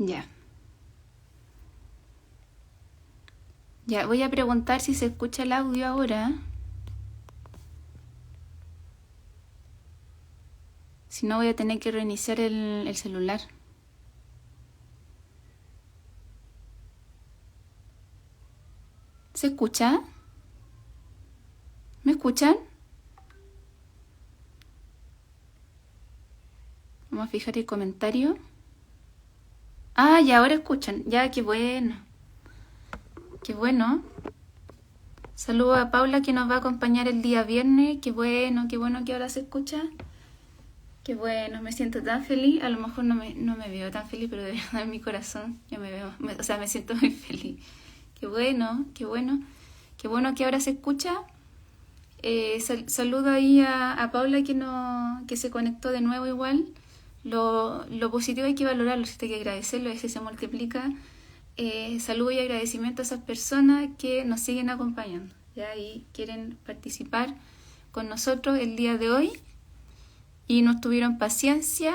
Ya. Ya, voy a preguntar si se escucha el audio ahora. Si no, voy a tener que reiniciar el celular. ¿Se escucha? ¿Me escuchan? Vamos a fijar el comentario. Ah, y ahora escuchan. Ya, qué bueno. Qué bueno. Saludo a Paula que nos va a acompañar el día viernes. Qué bueno que ahora se escucha. Qué bueno, me siento tan feliz. A lo mejor no me veo tan feliz, pero de verdad en mi corazón yo me veo, o sea, me siento muy feliz. Qué bueno, qué bueno. Qué bueno que ahora se escucha. Saludo ahí a Paula que, no, que se conectó de nuevo igual. Lo positivo hay que valorarlo, hay que agradecerlo, ese se multiplica. Saludo y agradecimiento a esas personas que nos siguen acompañando, ¿ya? Y quieren participar con nosotros el día de hoy y nos tuvieron paciencia.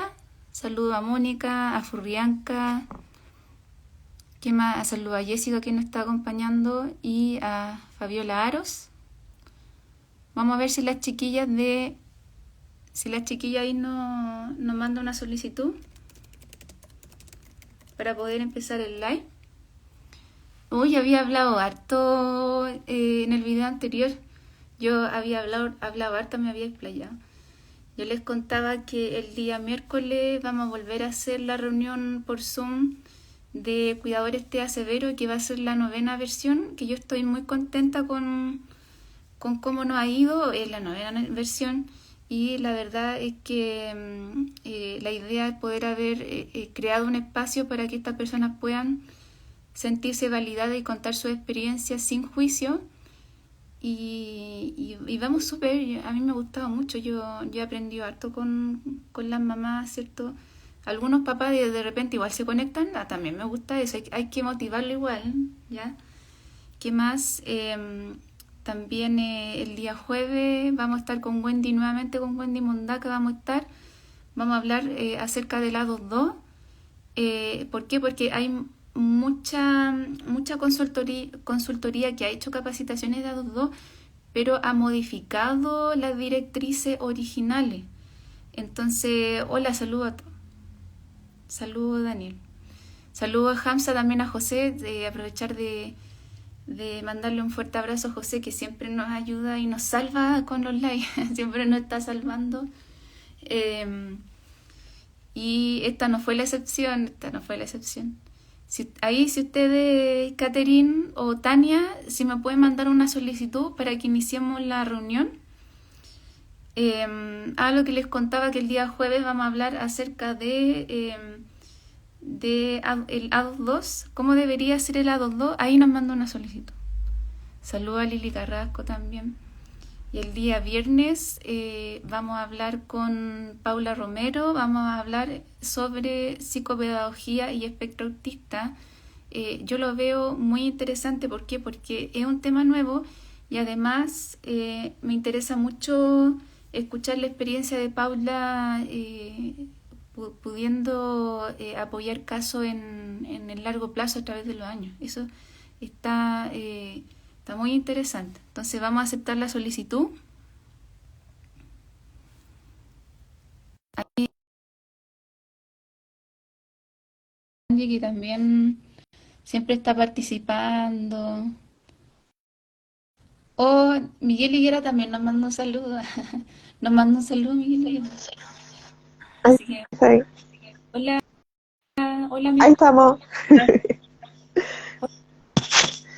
Saludo a Mónica, a Furrianca, ¿qué más? Saludo a Jessica que nos está acompañando y a Fabiola Aros. Vamos a ver si las chiquillas ahí nos mandan una solicitud para poder empezar el live. Uy, había hablado harto en el video anterior. Yo había hablado harto, me había explayado. Yo les contaba que el día miércoles vamos a volver a hacer la reunión por Zoom de Cuidadores TEA Severo, que va a ser la 9ª versión, que yo estoy muy contenta con cómo nos ha ido, es la 9ª versión, y la verdad es que la idea es poder haber creado un espacio para que estas personas puedan sentirse validadas y contar su experiencia sin juicio. Y vamos súper, a mí me gustaba mucho, yo he aprendido harto con las mamás, ¿cierto? Algunos papás de repente igual se conectan, también me gusta eso, hay que motivarlo igual, ¿ya? ¿Qué más? También el día jueves vamos a estar con Wendy, nuevamente con Wendy Mondaca vamos a hablar acerca del A22. ¿Por qué? Porque hay mucha consultoría que ha hecho capacitaciones de A22, pero ha modificado las directrices originales. Entonces, hola, saludo a todos. Saludo Daniel. Saludo a Hamza, también a José, de aprovechar de mandarle un fuerte abrazo a José, que siempre nos ayuda y nos salva con los likes, siempre nos está salvando. Y esta no fue la excepción. Si ustedes, Catherine o Tania, si me pueden mandar una solicitud para que iniciemos la reunión. Lo que les contaba que el día jueves vamos a hablar acerca de el A22, cómo debería ser el A22. Ahí nos manda una solicitud. Saludos a Lili Carrasco también. Y el día viernes vamos a hablar con Paula Romero, vamos a hablar sobre psicopedagogía y espectro autista. Yo lo veo muy interesante, ¿por qué? Porque es un tema nuevo y además me interesa mucho escuchar la experiencia de Paula pudiendo apoyar casos en el largo plazo a través de los años. Eso está muy interesante. Entonces vamos a aceptar la solicitud. Aquí Angie, que también siempre está participando. Miguel Higuera también nos manda un saludo. Nos manda un saludo, Miguel Higuera. Ahí, Así que, ahí, hola, hola, ahí Miguel. estamos.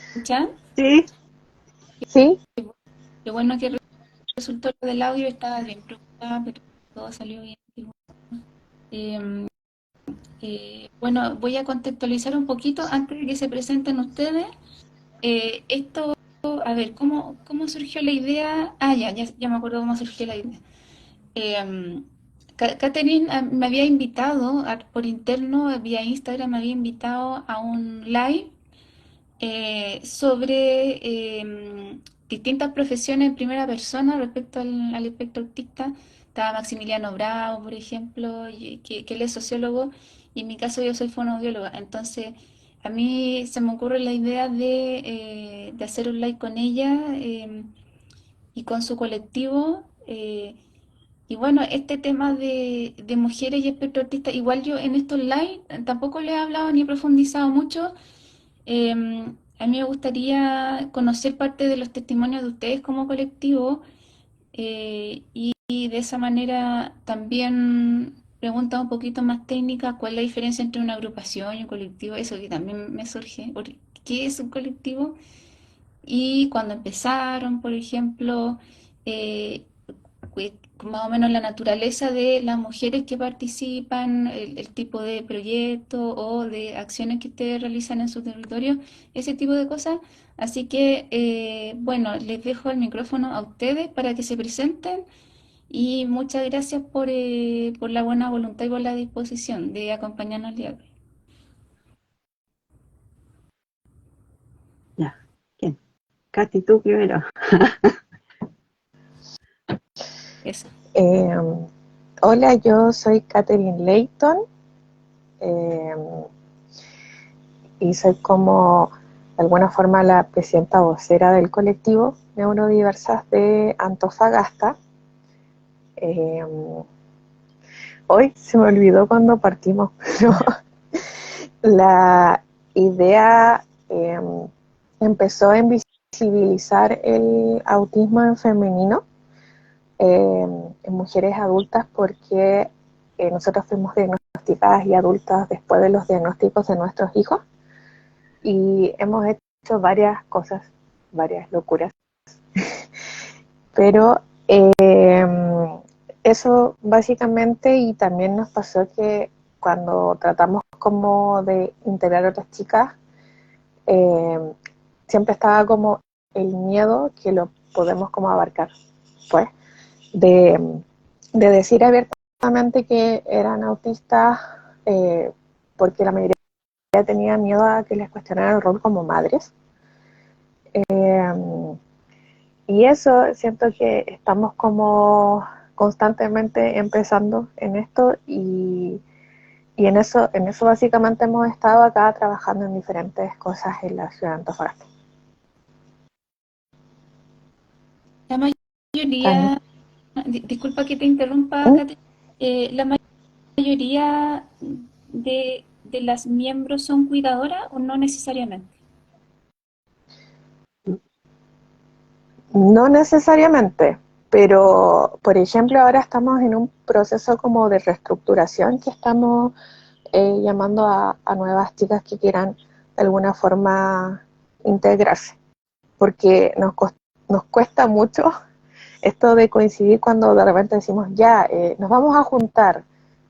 ¿Escuchan? Sí, sí. Lo bueno que resultó lo del audio, estaba bien preocupada, pero todo salió bien. Eh, bueno, voy a contextualizar un poquito antes de que se presenten ustedes. Esto, a ver, ¿cómo surgió la idea? Ya me acuerdo cómo surgió la idea. Eh, Catherine me había invitado por interno, vía Instagram, me había invitado a un live sobre distintas profesiones en primera persona respecto al espectro autista. Estaba Maximiliano Bravo, por ejemplo, que él es sociólogo, y en mi caso yo soy fonoaudióloga. Entonces, a mí se me ocurre la idea de hacer un live con ella y con su colectivo. Y bueno, este tema de mujeres y espectro autista, igual yo en estos live tampoco le he hablado ni he profundizado mucho. A mí me gustaría conocer parte de los testimonios de ustedes como colectivo y de esa manera también pregunta un poquito más técnica cuál es la diferencia entre una agrupación y un colectivo, eso que también me surge, ¿qué es un colectivo? Y cuando empezaron, por ejemplo, eh, más o menos la naturaleza de las mujeres que participan, el tipo de proyecto o de acciones que ustedes realizan en su territorio, ese tipo de cosas. Así que, bueno, les dejo el micrófono a ustedes para que se presenten y muchas gracias por la buena voluntad y por la disposición de acompañarnos el día de hoy. Ya, ¿quién? Katy, tú primero. Eso. Eh, Hola, yo soy Catherine Layton eh, y soy como de alguna forma la presidenta vocera del colectivo Neurodiversas de Antofagasta. Eh, Hoy se me olvidó cuando partimos, pero la idea empezó en visibilizar el autismo en femenino en mujeres adultas porque nosotros fuimos diagnosticadas y adultas después de los diagnósticos de nuestros hijos y hemos hecho varias cosas, varias locuras, pero eso básicamente, y también nos pasó que cuando tratamos como de integrar a otras chicas, eh, siempre estaba como el miedo que lo podemos como abarcar, pues, de, de decir abiertamente que eran autistas, porque la mayoría tenía miedo a que les cuestionaran el rol como madres. Y eso siento que estamos como constantemente empezando en esto y en eso básicamente hemos estado acá trabajando en diferentes cosas en la ciudad de Antofagasta. La Tania. mayoría, disculpa que te interrumpa, ¿Mm? Kate, la mayoría de las miembros son cuidadoras o no necesariamente. No necesariamente, pero por ejemplo ahora estamos en un proceso como de reestructuración que estamos llamando a nuevas chicas que quieran de alguna forma integrarse, porque nos cuesta mucho esto de coincidir cuando de repente decimos ya, nos vamos a juntar,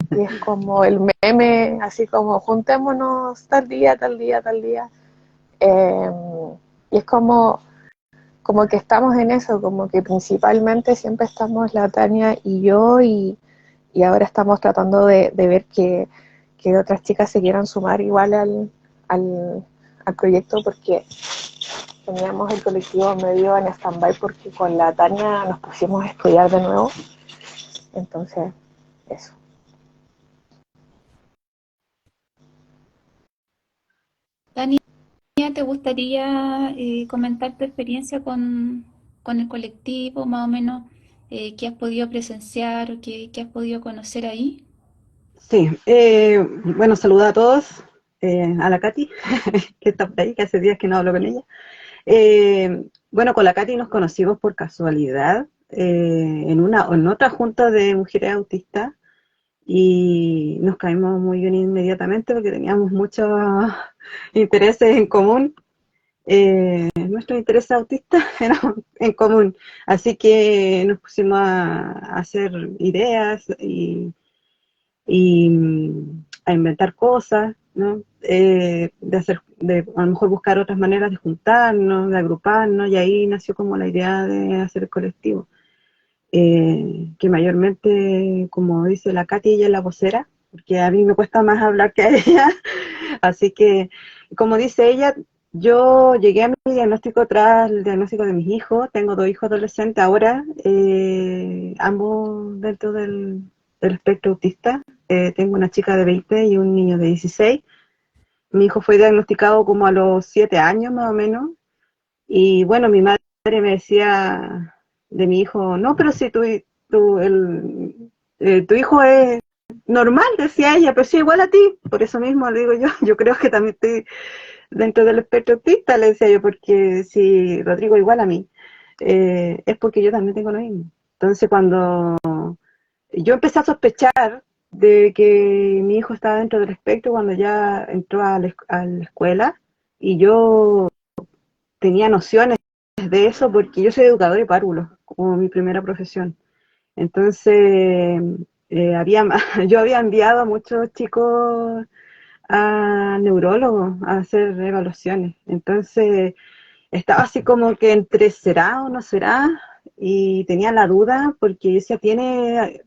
y es como el meme, así como juntémonos tal día, tal día, tal día, eh, y es como que estamos en eso, como que principalmente siempre estamos la Tania y yo, y ahora estamos tratando de ver que otras chicas se quieran sumar igual al proyecto, porque teníamos el colectivo medio en stand-by porque con la Tania nos pusimos a estudiar de nuevo, entonces eso. Tania, ¿te gustaría comentar tu experiencia con el colectivo, más o menos qué has podido presenciar o qué has podido conocer ahí? Sí, bueno, saluda a todos, a la Katy, que está por ahí, que hace días que no hablo con ella. Bueno, con la Katy nos conocimos por casualidad en otra junta de mujeres autistas y nos caímos muy bien inmediatamente porque teníamos muchos intereses en común. Nuestros intereses autistas eran en común, así que nos pusimos a hacer ideas y a inventar cosas, ¿no? De a lo mejor buscar otras maneras de juntarnos, de agruparnos, y ahí nació como la idea de hacer el colectivo. Que mayormente, como dice la Katy, ella es la vocera, porque a mí me cuesta más hablar que a ella, así que, como dice ella, yo llegué a mi diagnóstico tras el diagnóstico de mis hijos, tengo dos hijos adolescentes ahora, ambos dentro del espectro autista. Tengo una chica de 20 y un niño de 16. Mi hijo fue diagnosticado como a los 7 años más o menos. Y bueno, mi madre me decía de mi hijo, no, pero si tu hijo es normal, decía ella, pero sí igual a ti. Por eso mismo le digo yo, yo creo que también estoy dentro del espectro autista, le decía yo, porque si Rodrigo igual a mí, es porque yo también tengo lo mismo. Entonces cuando yo empecé a sospechar de que mi hijo estaba dentro del espectro cuando ya entró a la escuela, y yo tenía nociones de eso porque yo soy educador de párvulos, como mi primera profesión. Entonces, yo había enviado a muchos chicos a neurólogos a hacer evaluaciones. Entonces, estaba así como que entre será o no será, y tenía la duda porque yo decía, tiene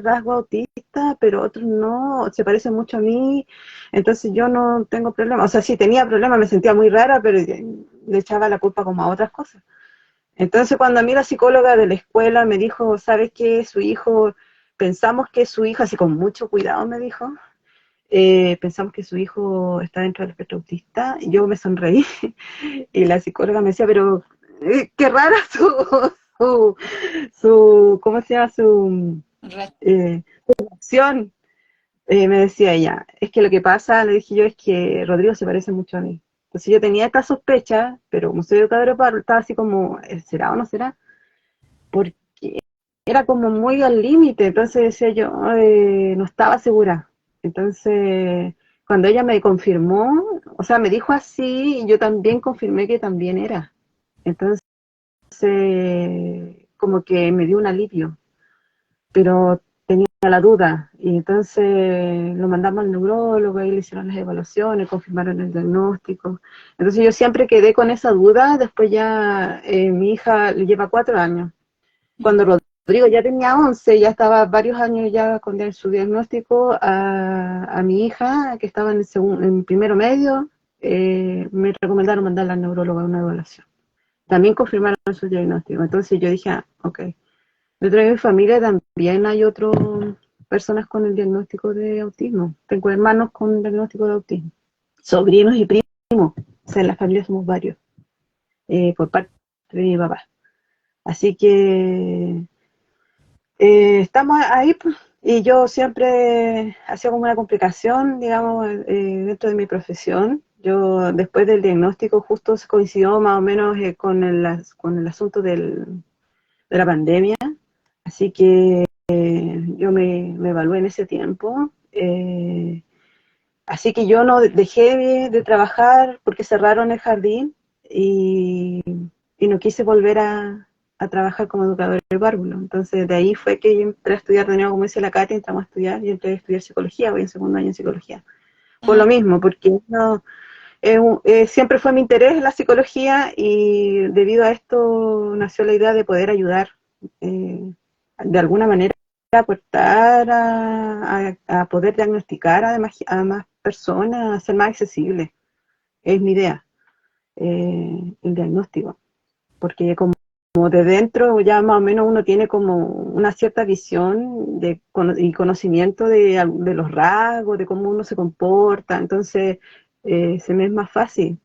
rasgo autista, pero otros no, se parece mucho a mí, entonces yo no tengo problema. O sea, sí tenía problemas, me sentía muy rara, pero le echaba la culpa como a otras cosas. Entonces cuando a mí la psicóloga de la escuela me dijo, ¿sabes qué? Su hijo, pensamos que su hijo, así con mucho cuidado me dijo, pensamos que su hijo está dentro del espectro autista, y yo me sonreí, y la psicóloga me decía, pero qué rara su, ¿cómo se llama? Su reacción. Me decía ella, es que lo que pasa, le dije yo, es que Rodrigo se parece mucho a mí. Entonces yo tenía esta sospecha, pero como soy educadora de párvulos, estaba así como, ¿será o no será? Porque era como muy al límite, entonces decía yo, no estaba segura. Entonces, cuando ella me confirmó, o sea, me dijo así, yo también confirmé que también era. Entonces, como que me dio un alivio, pero tenía la duda, y entonces lo mandamos al neurólogo, y le hicieron las evaluaciones, confirmaron el diagnóstico. Entonces yo siempre quedé con esa duda. Después ya mi hija le lleva 4 años. Cuando Rodrigo ya tenía 11, ya estaba varios años ya con su diagnóstico, a mi hija, que estaba en primero medio, me recomendaron mandarla al neurólogo a una evaluación. También confirmaron su diagnóstico. Entonces yo dije, ok. Dentro de mi familia también hay otras personas con el diagnóstico de autismo. Tengo hermanos con diagnóstico de autismo, sobrinos y primos. O sea, en la familia somos varios, por parte de mi papá. Así que estamos ahí, pues, y yo siempre hacía como una complicación, digamos, dentro de mi profesión. Yo, después del diagnóstico, justo se coincidió más o menos con el asunto de la pandemia, así que yo me evalué en ese tiempo. Así que yo no dejé de trabajar porque cerraron el jardín, y, y no quise volver a trabajar como educador de párvulo. Entonces de ahí fue que yo entré a estudiar de nuevo, como dice la Katy, entramos a estudiar, y entré a estudiar psicología, voy en segundo año en psicología. Por lo mismo, porque no, siempre fue mi interés en la psicología, y debido a esto nació la idea de poder ayudar, de alguna manera, aportar a poder diagnosticar a más personas, a ser más accesible. Es mi idea, el diagnóstico, porque como de dentro ya más o menos uno tiene como una cierta visión y conocimiento de los rasgos, de cómo uno se comporta, entonces se me es más fácil.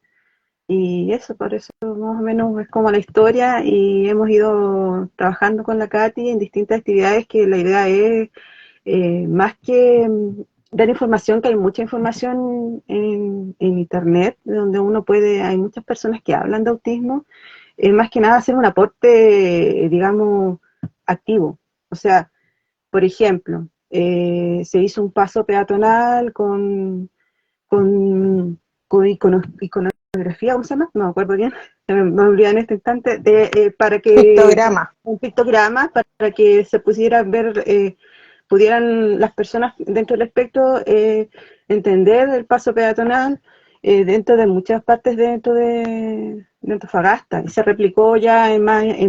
Y eso, por eso más o menos es como la historia, y hemos ido trabajando con la Katy en distintas actividades, que la idea es, más que dar información, que hay mucha información en internet, donde uno puede, hay muchas personas que hablan de autismo, más que nada hacer un aporte, digamos, activo. O sea, por ejemplo, se hizo un paso peatonal con, con iconografía, ¿cómo se llama? No me acuerdo bien, me olvidé en este instante, para que, Pictograma. un pictograma, para que se pudiera ver, pudieran las personas dentro del espectro entender el paso peatonal, dentro de muchas partes de Antofagasta, y se replicó ya en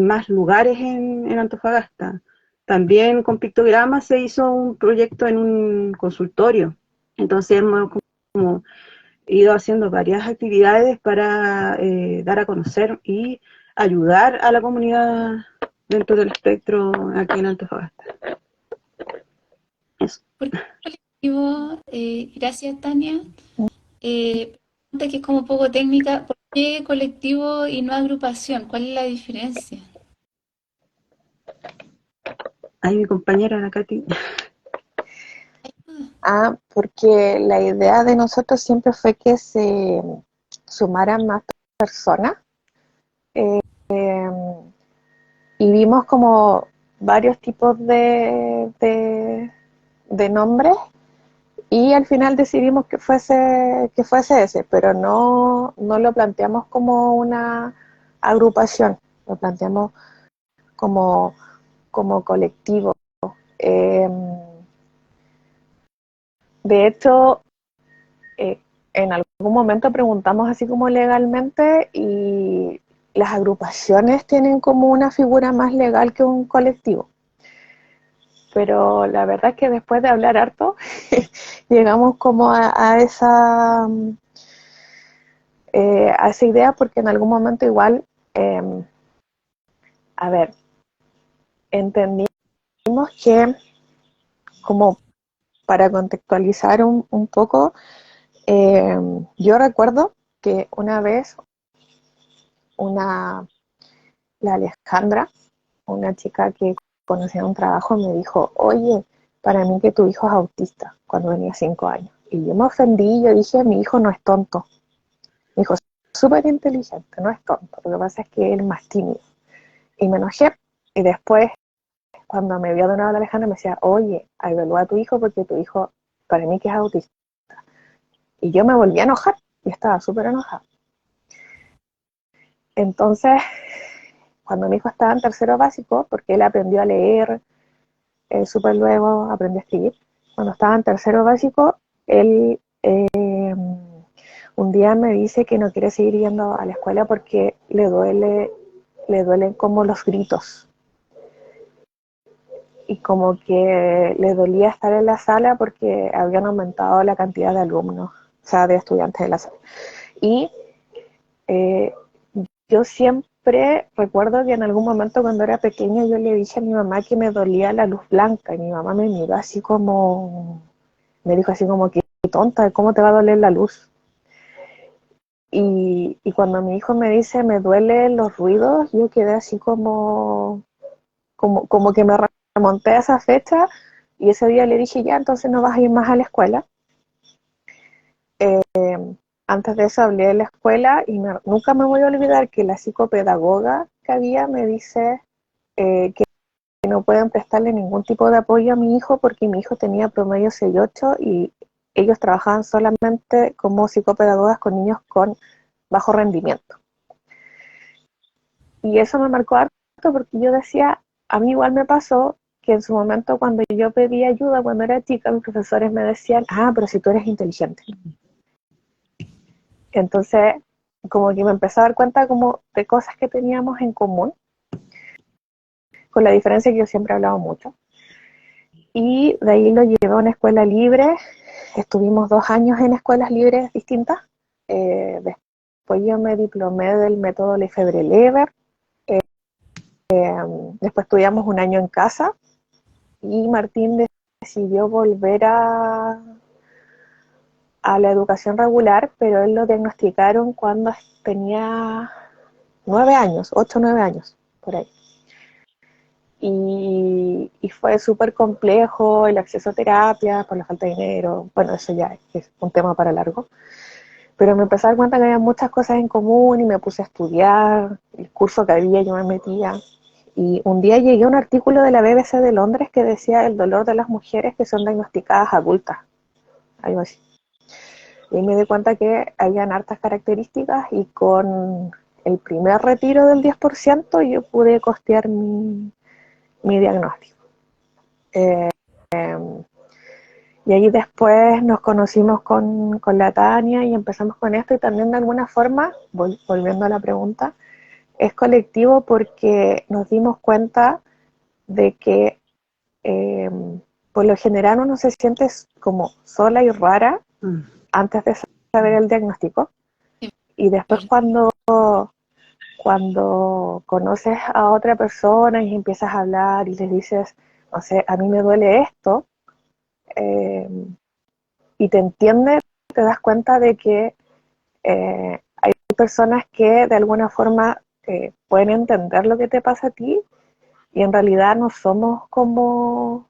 más lugares en Antofagasta. También con pictogramas se hizo un proyecto en un consultorio. Entonces hemos como ido haciendo varias actividades para dar a conocer y ayudar a la comunidad dentro del espectro aquí en Antofagasta. ¿Por qué colectivo? Gracias, Tania. Pregunta que es como poco técnica. ¿Por qué colectivo y no agrupación? ¿Cuál es la diferencia? Ahí mi compañera, la Katy. Porque la idea de nosotros siempre fue que se sumaran más personas y vimos como varios tipos de nombres y al final decidimos que fuese ese, pero no lo planteamos como una agrupación, lo planteamos como, como colectivo. Eh, de hecho, en algún momento preguntamos así como legalmente y las agrupaciones tienen como una figura más legal que un colectivo. Pero la verdad es que después de hablar harto, llegamos como a esa idea porque en algún momento igual, eh, a ver, entendimos que como para contextualizar un poco, eh, yo recuerdo que una vez una, la Alejandra, una chica que conocía un trabajo, me dijo, oye, para mí que tu hijo es autista, cuando tenía 5 años. Y yo me ofendí, yo dije, mi hijo no es tonto. Mi hijo es súper inteligente, no es tonto. Lo que pasa es que él es más tímido. Y me enojé. Y después, cuando me vio de nuevo la Alejandra, me decía, oye, evalúa a tu hijo porque tu hijo, para mí que es autista. Y yo me volví a enojar. Y estaba súper enojada. Entonces, cuando mi hijo estaba en tercero básico, porque él aprendió a leer, súper luego aprendió a escribir. Cuando estaba en tercero básico, él un día me dice que no quiere seguir yendo a la escuela porque le duelen como los gritos y como que le dolía estar en la sala porque habían aumentado la cantidad de alumnos, o sea, de estudiantes en la sala. Y eh, yo siempre recuerdo que en algún momento cuando era pequeña yo le dije a mi mamá que me dolía la luz blanca y mi mamá me miró así como, me dijo así como que tonta, ¿cómo te va a doler la luz? Y cuando mi hijo me dice me duelen los ruidos, yo quedé así como que me remonté a esa fecha y ese día le dije ya, entonces no vas a ir más a la escuela. Eh, Antes de eso hablé de la escuela y nunca me voy a olvidar que la psicopedagoga que había me dice que no pueden prestarle ningún tipo de apoyo a mi hijo porque mi hijo tenía promedio 6,8 y ellos trabajaban solamente como psicopedagogas con niños con bajo rendimiento. Y eso me marcó harto porque yo decía, a mí igual me pasó que en su momento cuando yo pedí ayuda cuando era chica, mis profesores me decían, pero si tú eres inteligente. Entonces, como que me empecé a dar cuenta como de cosas que teníamos en común, con la diferencia que yo siempre he hablado mucho. Y de ahí lo llevé a una escuela libre, estuvimos 2 años en escuelas libres distintas, después yo me diplomé del método Lefebvre-Leber, después estudiamos un año en casa y Martín decidió volver a la educación regular, pero él lo diagnosticaron cuando tenía 9 años, 8 o 9 años, por ahí. Y fue súper complejo el acceso a terapia por la falta de dinero. Bueno, eso ya es un tema para largo. Pero me empecé a dar cuenta que había muchas cosas en común y me puse a estudiar. El curso que había yo me metía. Y un día llegué a un artículo de la BBC de Londres que decía el dolor de las mujeres que son diagnosticadas adultas. Algo así. Y me di cuenta que habían hartas características y con el primer retiro del 10% yo pude costear mi diagnóstico. Eh, y ahí después nos conocimos con la Tania y empezamos con esto y también de alguna forma, volviendo a la pregunta, es colectivo porque nos dimos cuenta de que por lo general uno se siente como sola y rara antes de saber el diagnóstico y después cuando conoces a otra persona y empiezas a hablar y les dices, no sé, a mí me duele esto, y te entiende, te das cuenta de que hay personas que de alguna forma pueden entender lo que te pasa a ti y en realidad no somos como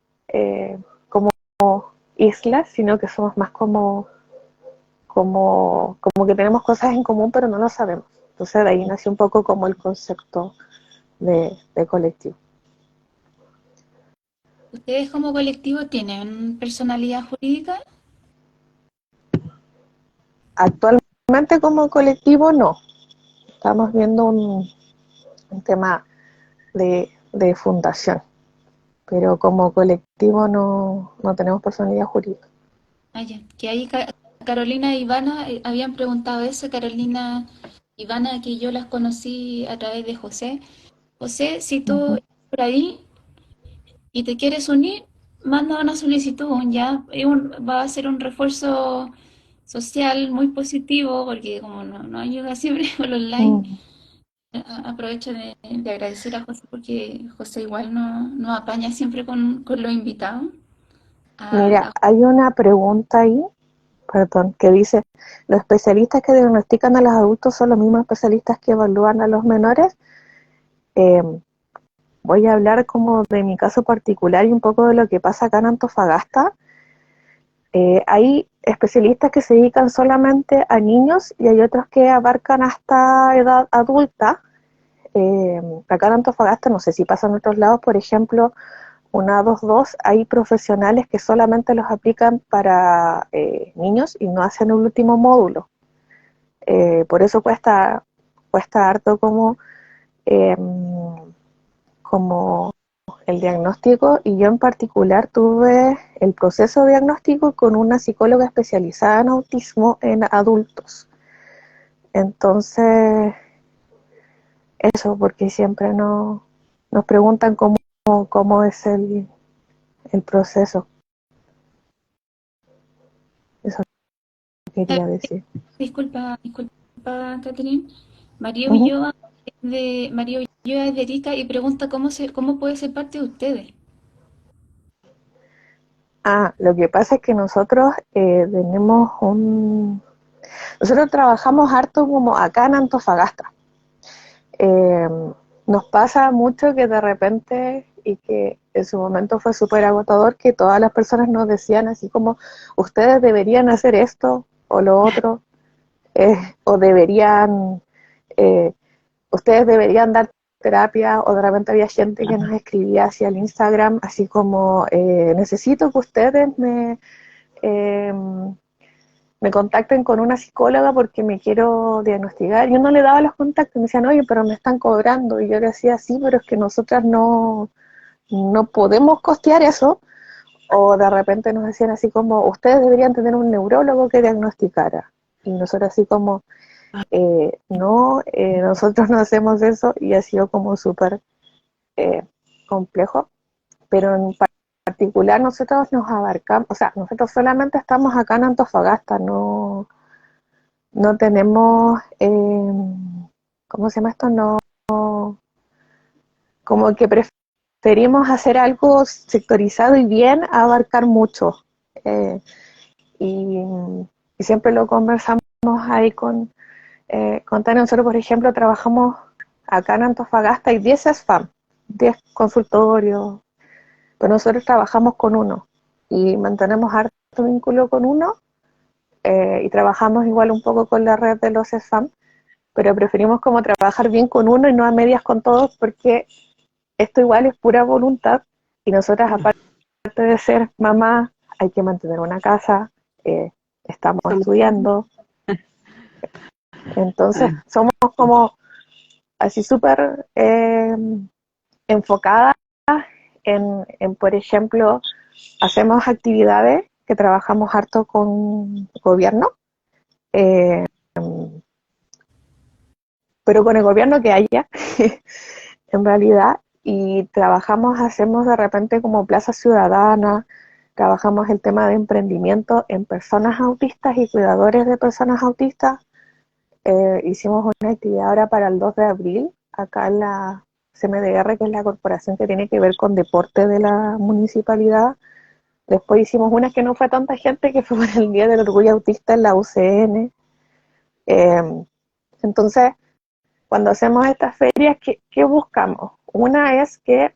islas, sino que somos más como que tenemos cosas en común pero no lo sabemos. Entonces de ahí nació un poco como el concepto de colectivo. ¿Ustedes como colectivo tienen personalidad jurídica? Actualmente como colectivo no, estamos viendo un tema de fundación, pero como colectivo no tenemos personalidad jurídica. Ah, ya. Que ahí Carolina e Ivana habían preguntado eso. Carolina, Ivana, que yo las conocí a través de José. José, si tú Uh-huh. estás por ahí y te quieres unir, manda una solicitud, ya va a ser un refuerzo social muy positivo, porque como no ayuda siempre con los online, Mm. aprovecho de agradecer a José porque José igual no apaña siempre con los invitados. Mira, A- hay una pregunta ahí, perdón, que dice, ¿los especialistas que diagnostican a los adultos son los mismos especialistas que evalúan a los menores? Eh, Voy a hablar como de mi caso particular y un poco de lo que pasa acá en Antofagasta. Hay especialistas que se dedican solamente a niños y hay otros que abarcan hasta edad adulta. Acá en Antofagasta, no sé si pasa en otros lados, por ejemplo, una 2.2, hay profesionales que solamente los aplican para niños y no hacen el último módulo. Por eso cuesta harto eh, como el diagnóstico, y yo en particular tuve el proceso diagnóstico con una psicóloga especializada en autismo en adultos. Entonces, eso, porque siempre nos preguntan cómo es el proceso. Eso quería decir. disculpa, Catherine. María Uh-huh. Ulloa María Ulloa es de Arica y pregunta cómo puede ser parte de ustedes. Lo que pasa es que nosotros nosotros trabajamos harto como acá en Antofagasta. Eh, Nos pasa mucho que de repente, y que en su momento fue súper agotador, que todas las personas nos decían así como, ustedes deberían hacer esto o lo otro, o eh, ustedes deberían dar terapia, o de repente había gente que nos escribía hacia el Instagram, así como, necesito que ustedes eh, me contacten con una psicóloga porque me quiero diagnosticar. Yo no le daba los contactos, me decían, oye, pero me están cobrando. Y yo le decía, sí, pero es que nosotras no podemos costear eso. O de repente nos decían así como, ustedes deberían tener un neurólogo que diagnosticara. Y nosotros así como, no, nosotros no hacemos eso, y ha sido como súper eh, complejo. Pero en particular nosotros nos abarcamos, o sea, nosotros solamente estamos acá en Antofagasta, no tenemos, ¿cómo se llama esto? No, como que preferimos hacer algo sectorizado y bien a abarcar mucho. Eh, y, y siempre lo conversamos ahí con Tania. Nosotros, por ejemplo, trabajamos acá en Antofagasta, hay 10 SFAM, 10 consultorios, pero nosotros trabajamos con uno y mantenemos harto vínculo con uno, y trabajamos igual un poco con la red de los SFAM, pero preferimos como trabajar bien con uno y no a medias con todos, porque esto igual es pura voluntad, y nosotras, aparte de ser mamá, hay que mantener una casa, estamos Somos- estudiando, entonces ah, somos como así súper enfocadas por ejemplo, hacemos actividades que trabajamos harto con gobierno, eh, pero con el gobierno que haya, en realidad, y hacemos de repente como plaza ciudadana, trabajamos el tema de emprendimiento en personas autistas y cuidadores de personas autistas. Hicimos una actividad ahora para el 2 de abril, acá en la CMDR, que es la corporación que tiene que ver con deporte de la municipalidad. Después hicimos una que no fue tanta gente, que fue por el Día del Orgullo Autista en la UCN. Entonces, cuando hacemos estas ferias, ¿qué buscamos? Una es que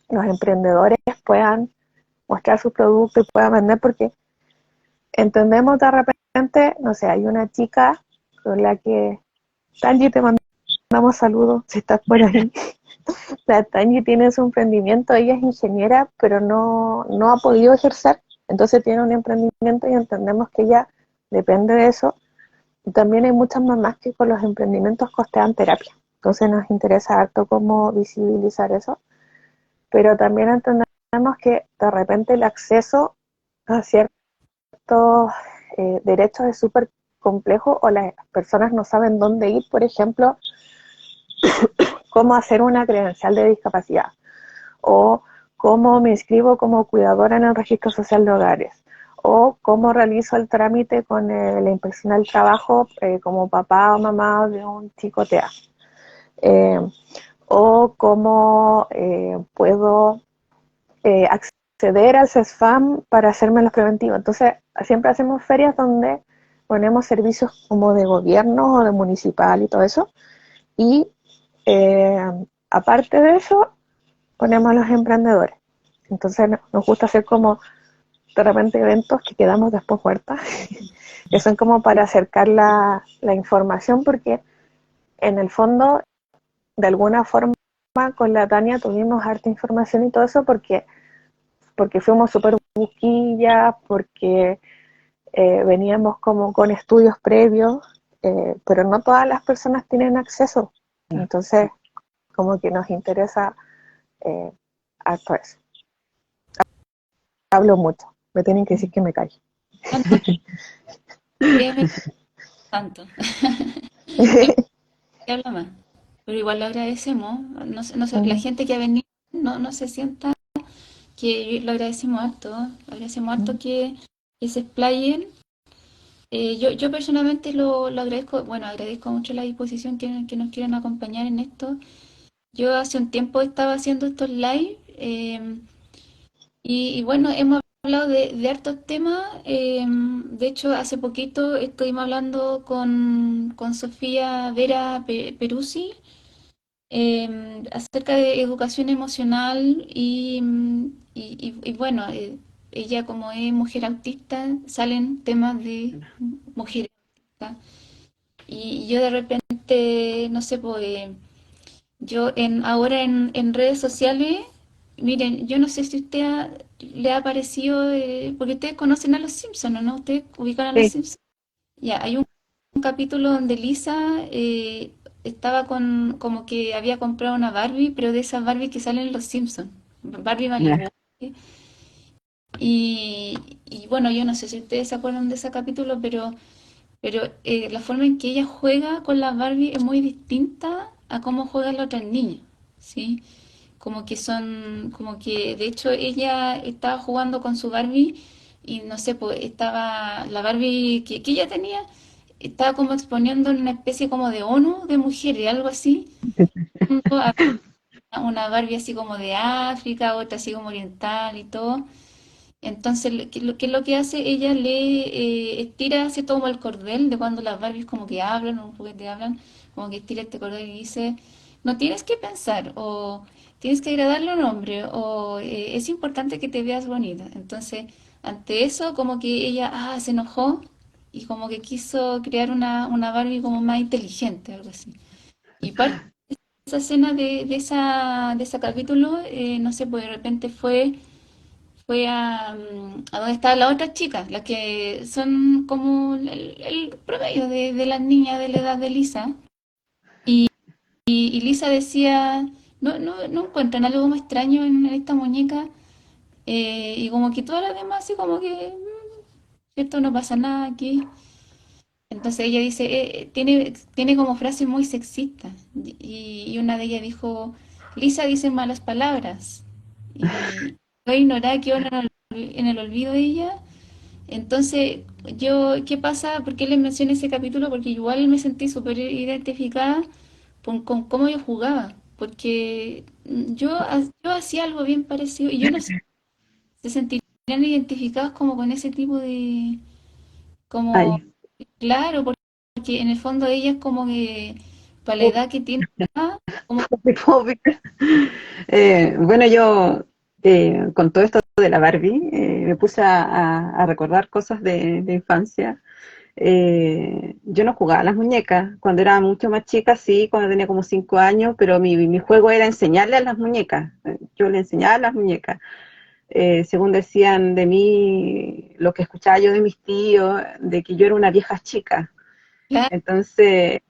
los emprendedores puedan mostrar su producto y puedan vender, porque entendemos de repente, no sé, hay una chica con la que, Tanji, te mandamos saludos si estás por ahí. La Tanji tiene su emprendimiento, ella es ingeniera, pero no ha podido ejercer, entonces tiene un emprendimiento y entendemos que ella depende de eso. Y también hay muchas mamás que con los emprendimientos costean terapia, entonces nos interesa harto cómo visibilizar eso, pero también entendemos que de repente el acceso a ciertos derechos es súper complejo, o las personas no saben dónde ir, por ejemplo, cómo hacer una credencial de discapacidad, o cómo me inscribo como cuidadora en el registro social de hogares, o cómo realizo el trámite con la inspección del trabajo como papá o mamá de un chico TEA, o cómo puedo acceder al CESFAM para hacerme los preventivos. Entonces, siempre hacemos ferias donde ponemos servicios como de gobierno o de municipal y todo eso, y aparte de eso, ponemos a los emprendedores. Entonces nos gusta hacer como de repente eventos que quedamos después muertas, que son como para acercar la información, porque en el fondo, de alguna forma, con la Tania tuvimos harta información y todo eso porque fuimos súper busquillas, porque veníamos como con estudios previos, pero no todas las personas tienen acceso. Entonces, como que nos interesa harto eso. Hablo mucho, me tienen que decir que me calle. Tanto, créeme, tanto. Que habla más. Pero igual lo agradecemos. La gente que ha venido no se sienta que lo agradecemos harto. Lo agradecemos harto que se explayen. Yo personalmente lo agradezco, bueno, agradezco mucho la disposición que nos quieran acompañar en esto. Yo hace un tiempo estaba haciendo estos live, y bueno, hemos hablado de hartos temas. De hecho, hace poquito estuvimos hablando con Sofía Vera Peruzzi, acerca de educación emocional y bueno, ella como es mujer autista, salen temas de mujeres autistas. Y yo de repente, no sé, pues ahora en redes sociales, miren, yo no sé si le ha parecido, porque ustedes conocen a los Simpsons, ¿no? Ustedes ubican a los Sí, Simpsons. Ya, hay un capítulo donde Lisa estaba como que había comprado una Barbie, pero de esas Barbie que salen en los Simpsons, Barbie ya. Malibu. Y bueno, yo no sé si ustedes se acuerdan de ese capítulo, pero la forma en que ella juega con la Barbie es muy distinta a cómo juegan las otras niñas, ¿sí? Como que de hecho ella estaba jugando con su Barbie y no sé, pues estaba la Barbie que ella tenía, estaba como exponiendo en una especie como de ONU de mujeres, algo así. Una Barbie así como de África, otra así como oriental y todo. Entonces, ¿qué es lo que hace? Ella le estira así como el cordel de cuando las Barbies como que hablan o un juguete hablan, como que estira este cordel y dice, no tienes que pensar, o tienes que agradarle a un hombre, o es importante que te veas bonita. Entonces, ante eso, como que ella se enojó y como que quiso crear una Barbie como más inteligente, algo así. Y parte de esa escena de ese capítulo, no sé, pues de repente fue a donde está la otra chica, las que son como el promedio de las niñas de la edad de Lisa. Y Lisa decía, no encuentran algo como extraño en esta muñeca. Y como que todas las demás, así como que, cierto, no pasa nada aquí. Entonces ella dice, tiene como frase muy sexista. Y una de ellas dijo, Lisa dice malas palabras. Y yo ignoraba que iba en el olvido de ella. Entonces, ¿qué pasa? ¿Por qué les mencioné ese capítulo? Porque igual me sentí súper identificada con cómo yo jugaba. Porque yo hacía algo bien parecido y yo no sé, se sentiría identificados como con ese tipo de, como, Ay, claro, porque en el fondo ella es como que, para la edad que tiene, como, Bueno, yo con todo esto de la Barbie me puse a recordar cosas de infancia. Yo no jugaba a las muñecas. Cuando era mucho más chica, sí, cuando tenía como 5 años, pero mi juego era enseñarle a las muñecas. Yo le enseñaba a las muñecas. Según decían de mí, lo que escuchaba yo de mis tíos, de que yo era una vieja chica. claro, Entonces,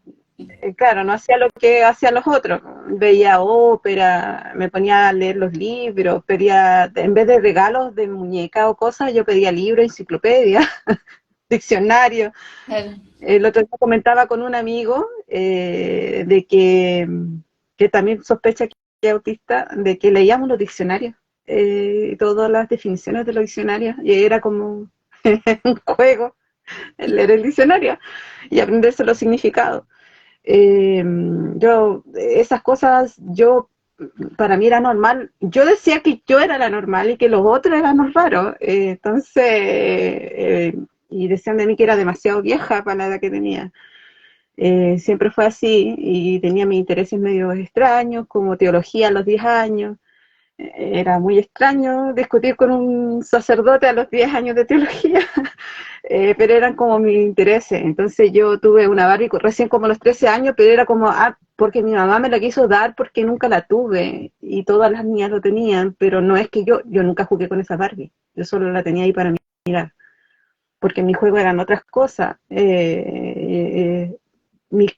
claro, no hacía lo que hacían los otros. Veía ópera, me ponía a leer los libros, pedía, en vez de regalos de muñeca o cosas, yo pedía libros, enciclopedia, diccionario. claro, El otro día comentaba con un amigo de que también sospecha que es autista, de que leíamos los diccionarios, todas las definiciones de los diccionarios, y era como un juego el leer el diccionario y aprenderse los significados. Esas cosas, para mí era normal. Yo decía que yo era la normal y que los otros eran los raros. Y decían de mí que era demasiado vieja para la edad que tenía. Siempre fue así y tenía mis intereses medio extraños, como teología a los 10 años. Era muy extraño discutir con un sacerdote a los 10 años de teología, pero eran como mis intereses. Entonces yo tuve una Barbie recién como a los 13 años, pero era como, porque mi mamá me la quiso dar porque nunca la tuve y todas las niñas lo tenían, pero no es que yo nunca jugué con esa Barbie, yo solo la tenía ahí para mirar, porque mi juego eran otras cosas. Mi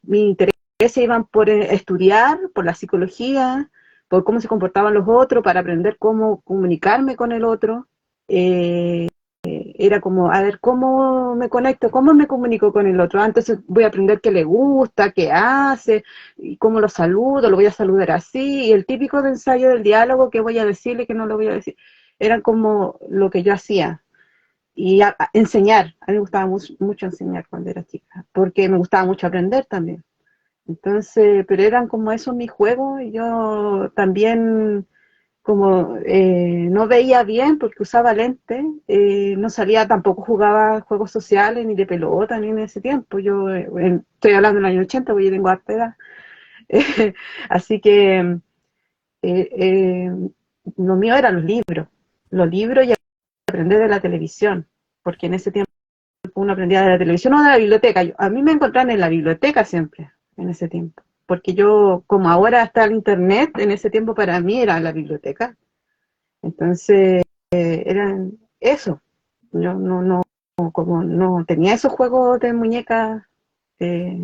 interés iban por estudiar, por la psicología, por cómo se comportaban los otros, para aprender cómo comunicarme con el otro. Era como, a ver, ¿cómo me conecto? ¿Cómo me comunico con el otro? Entonces voy a aprender qué le gusta, qué hace, y cómo lo saludo, lo voy a saludar así, y el típico de ensayo del diálogo, qué voy a decirle, qué no lo voy a decir. Eran como lo que yo hacía. Y enseñar, a mí me gustaba mucho enseñar cuando era chica, porque me gustaba mucho aprender también. Entonces, pero eran como esos mis juegos, y yo también como no veía bien porque usaba lentes, no salía, tampoco jugaba juegos sociales, ni de pelota, ni en ese tiempo. Yo estoy hablando del año 80, porque yo tengo harta edad. Así que eh, lo mío eran los libros y aprender de la televisión, porque en ese tiempo uno aprendía de la televisión o de la biblioteca. A mí me encontraban en la biblioteca siempre, en ese tiempo. Porque yo, como ahora está el internet, en ese tiempo para mí era la biblioteca. Entonces, eran eso. Yo como no tenía esos juegos de muñecas eh,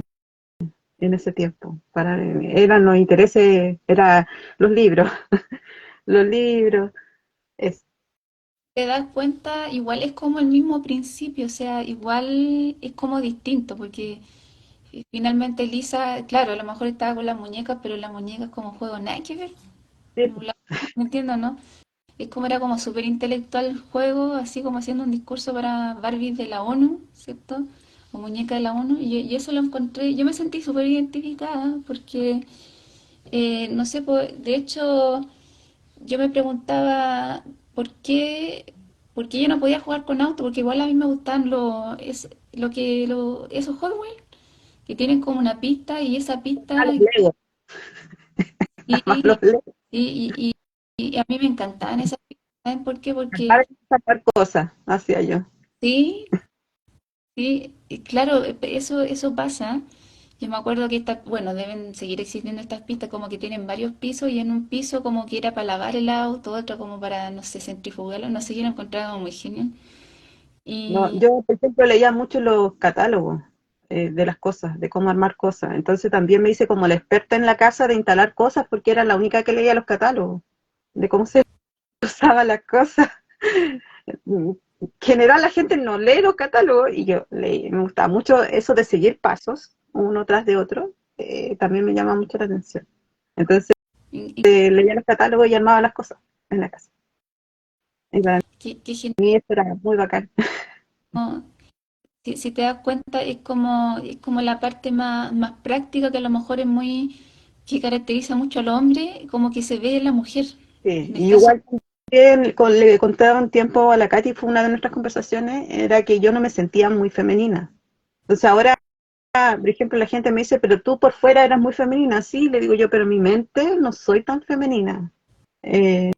en ese tiempo. Eran los intereses, eran los libros, los libros. Es, te das cuenta, igual es como el mismo principio, o sea, igual es como distinto, porque finalmente Lisa, claro, a lo mejor estaba con las muñecas, pero las muñecas como juego nada que ver, sí, ¿me entiendo, no? Es como era como súper intelectual el juego, así como haciendo un discurso para Barbies de la ONU, ¿cierto? O muñeca de la ONU, y eso lo encontré, yo me sentí súper identificada, porque, no sé, de hecho, yo me preguntaba por por qué yo no podía jugar con auto, porque igual a mí me gustan esos Hot Wheels que tienen como una pista y esa a pista los Legos, y, a los Legos, y a mí me encantaban esas pistas. ¿Saben por qué? Porque para sacar cosas, hacía yo. sí, sí, y claro, eso pasa. Yo me acuerdo que bueno, deben seguir existiendo estas pistas como que tienen varios pisos y en un piso como que era para lavar el auto, otro como para, no sé, centrifugarlo, no sé, yo lo encontraba muy genial. No, Y yo, por ejemplo, leía mucho los catálogos de las cosas, de cómo armar cosas. Entonces también me hice como la experta en la casa de instalar cosas porque era la única que leía los catálogos, de cómo se usaban las cosas. En general la gente no lee los catálogos y yo leí, me gustaba mucho eso de seguir pasos uno tras de otro, también me llama mucho la atención. Entonces y leía los catálogos y armaba las cosas en la casa. Y para qué genial. mí eso era muy bacán. Si te das cuenta, es como la parte más práctica que a lo mejor es muy, que caracteriza mucho al hombre, como que se ve en la mujer. Sí, En el y caso, igual le contaba un tiempo a la Katy, fue una de nuestras conversaciones, era que yo no me sentía muy femenina. Entonces ahora, por ejemplo, la gente me dice, pero tú por fuera eras muy femenina. Sí, le digo yo, pero en mi mente no soy tan femenina. Eh,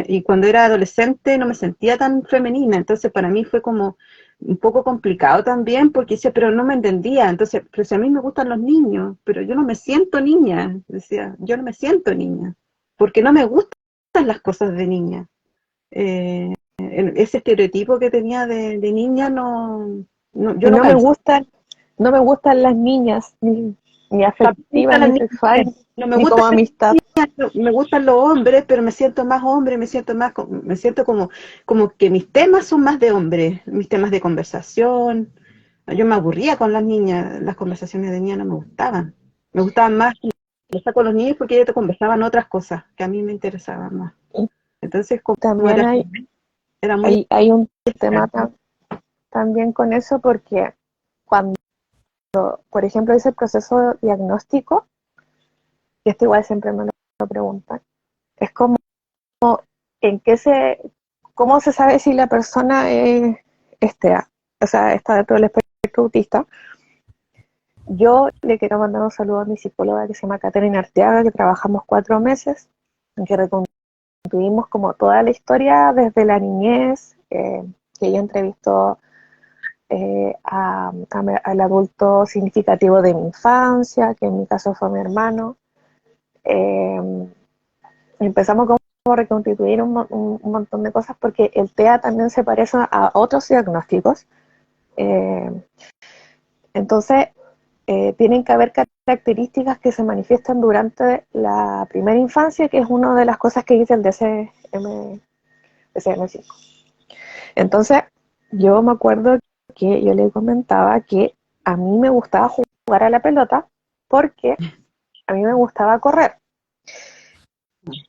y cuando era adolescente no me sentía tan femenina, entonces para mí fue como un poco complicado también, porque decía, pero no me entendía, entonces, pero si a mí me gustan los niños, pero yo no me siento niña, decía, yo no me siento niña, porque no me gustan las cosas de niña. Ese estereotipo que tenía de niña yo Y no calzo. no me gustan las niñas, ni No me afectiva, gustan las ni niñas, sexual, no me ni gustan como amistad. me gustan los hombres, pero me siento más hombre, me siento más, me siento como que mis temas son más de hombre, mis temas de conversación. Yo me aburría con las niñas, las conversaciones de niñas no me gustaban. Me gustaban más conversar con los niños porque ellos te conversaban otras cosas que a mí me interesaban más. Entonces, como También era muy hay un tema especial. también con eso porque cuando, por ejemplo, ese proceso diagnóstico, y esto igual siempre me lo preguntan, es como en qué cómo se sabe si la persona es TEA, o sea, está dentro del espectro autista. Yo le quiero mandar un saludo a mi psicóloga que se llama Caterina Arteaga, que trabajamos 4 meses, en que reconstruimos como toda la historia desde la niñez, que ella entrevistó al adulto significativo de mi infancia, que en mi caso fue mi hermano. Eh, Empezamos como a reconstituir un montón de cosas porque el TEA también se parece a otros diagnósticos. Eh, entonces, tienen que haber características que se manifiestan durante la primera infancia, que es una de las cosas que dice el DCM5. Entonces, yo me acuerdo que yo le comentaba que a mí me gustaba jugar a la pelota porque a mí me gustaba correr.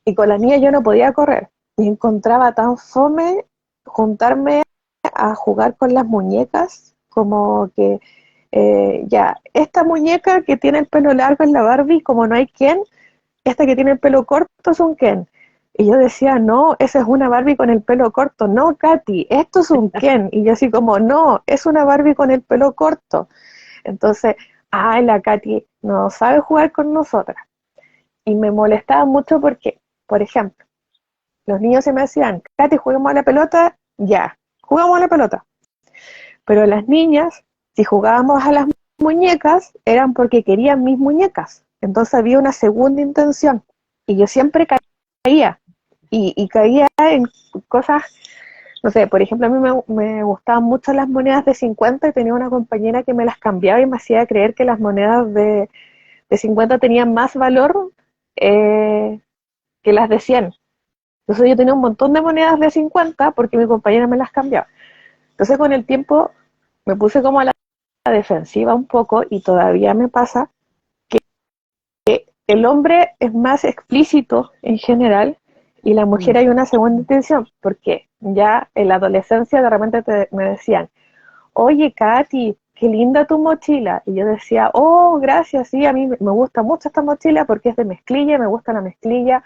Y con la niña yo no podía correr. Y encontraba tan fome juntarme a jugar con las muñecas, como que ya, esta muñeca que tiene el pelo largo es la Barbie, como no hay Ken, esta que tiene el pelo corto es un Ken. Y yo decía, no, esa es una Barbie con el pelo corto. No, Katy, esto es un Ken. Y yo así como, no, es una Barbie con el pelo corto. Entonces, ay, la Katy no sabe jugar con nosotras. Y me molestaba mucho porque, por ejemplo, los niños se me decían, Katy, juguemos a la pelota, ya, jugamos a la pelota. Pero las niñas, si jugábamos a las muñecas, eran porque querían mis muñecas. Entonces había una segunda intención. Y yo siempre caía. Y caía en cosas, no sé, por ejemplo, a mí me gustaban mucho las monedas de 50 y tenía una compañera que me las cambiaba y me hacía creer que las monedas de 50 tenían más valor eh, que las de 100. Entonces yo tenía un montón de monedas de 50 porque mi compañera me las cambiaba. Entonces con el tiempo me puse como a la defensiva un poco y todavía me pasa que el hombre es más explícito en general y la mujer hay una segunda intención, porque ya en la adolescencia de repente me decían, oye Katy, qué linda tu mochila. Y yo decía, oh, gracias, sí, a mí me gusta mucho esta mochila porque es de mezclilla, me gusta la mezclilla,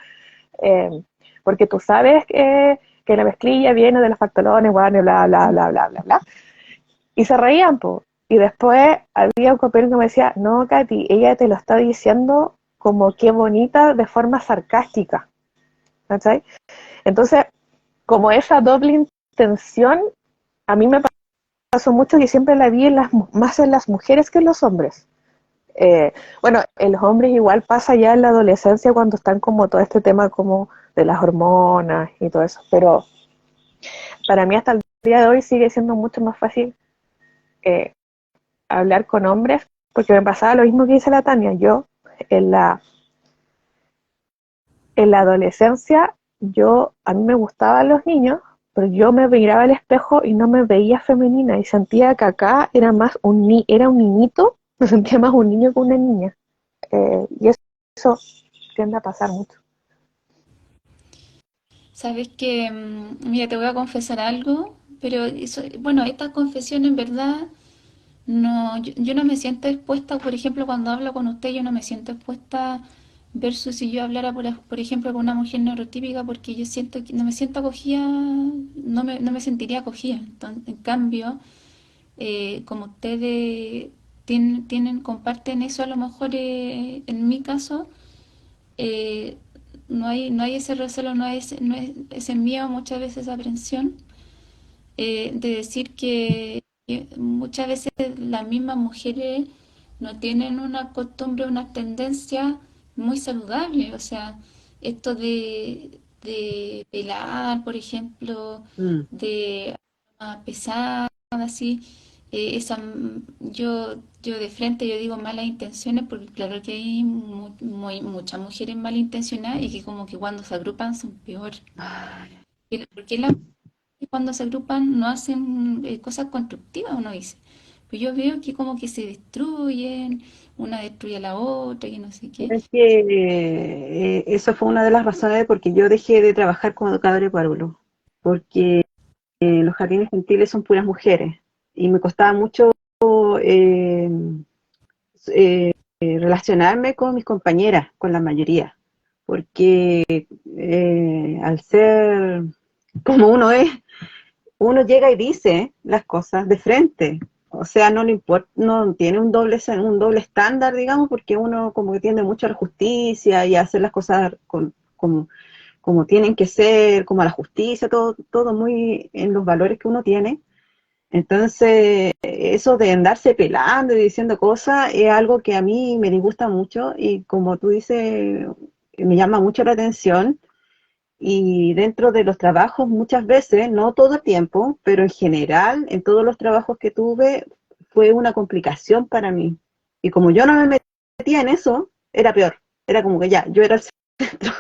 eh, porque tú sabes que la mezclilla viene de los pantalones, bueno, bla, bla, bla, bla, bla, bla. Y se reían, po. Y después había un compañero que me decía, no, Katy, ella te lo está diciendo como qué bonita de forma sarcástica, ¿cachai? Entonces, como esa doble intención, a mí me pasó mucho que siempre la vi más en las mujeres que en los hombres. Bueno, en los hombres igual pasa ya en la adolescencia cuando están como todo este tema como de las hormonas y todo eso, pero para mí hasta el día de hoy sigue siendo mucho más fácil eh, hablar con hombres, porque me pasaba lo mismo que dice la Tania. Yo en la adolescencia, a mí me gustaban los niños, pero yo me miraba al espejo y no me veía femenina y sentía que acá era más era un niñito, me sentía más un niño que una niña. Y eso tiende a pasar mucho. Sabes que, mira, te voy a confesar algo, pero eso, bueno, esta confesión en verdad no, yo no me siento expuesta, por ejemplo, cuando hablo con usted, yo no me siento expuesta versus si yo hablara, por ejemplo, con una mujer neurotípica, porque yo siento que no me siento acogida, no me sentiría acogida. Entonces, en cambio, como ustedes comparten eso, a lo mejor en mi caso, eh, no hay ese recelo, no hay ese miedo, muchas veces esa aprensión, de decir que muchas veces las mismas mujeres no tienen una costumbre, una tendencia muy saludable. O sea, esto de pelar, por ejemplo, Mm. de pesar, así, yo de frente yo digo malas intenciones, porque claro que hay muchas mujeres malintencionadas y que como que cuando se agrupan son peor. Porque las cuando se agrupan no hacen cosas constructivas, uno dice. Pero yo veo que como que se destruyen, una destruye a la otra, y no sé qué. Es que eso fue una de las razones de por qué yo dejé de trabajar como educadora de párvulos, porque los jardines infantiles son puras mujeres y me costaba mucho eh, relacionarme con mis compañeras, con la mayoría, porque al ser como uno es, uno llega y dice las cosas de frente. O sea, no le importa, no tiene un doble estándar, digamos, porque uno como que tiende mucho a la justicia y a hacer las cosas como tienen que ser, como a la justicia, todo muy en los valores que uno tiene. Entonces, eso de andarse pelando y diciendo cosas es algo que a mí me disgusta mucho y como tú dices, me llama mucho la atención y dentro de los trabajos muchas veces, no todo el tiempo, pero en general, en todos los trabajos que tuve, fue una complicación para mí. Y como yo no me metía en eso, era peor. Era como que ya, yo era el centro.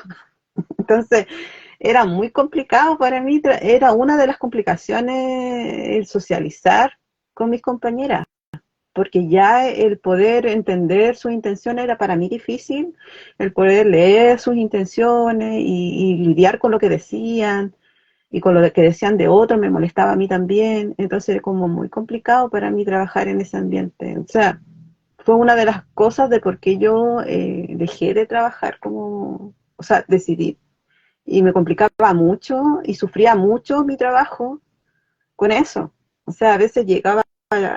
Entonces, era muy complicado para mí, era una de las complicaciones el socializar con mis compañeras, porque ya el poder entender sus intenciones era para mí difícil, el poder leer sus intenciones y lidiar con lo que decían y con lo que decían de otros me molestaba a mí también, entonces era como muy complicado para mí trabajar en ese ambiente. O sea, fue una de las cosas de por qué yo dejé de trabajar como, o sea, decidí y me complicaba mucho y sufría mucho mi trabajo con eso. O sea, a veces llegaba,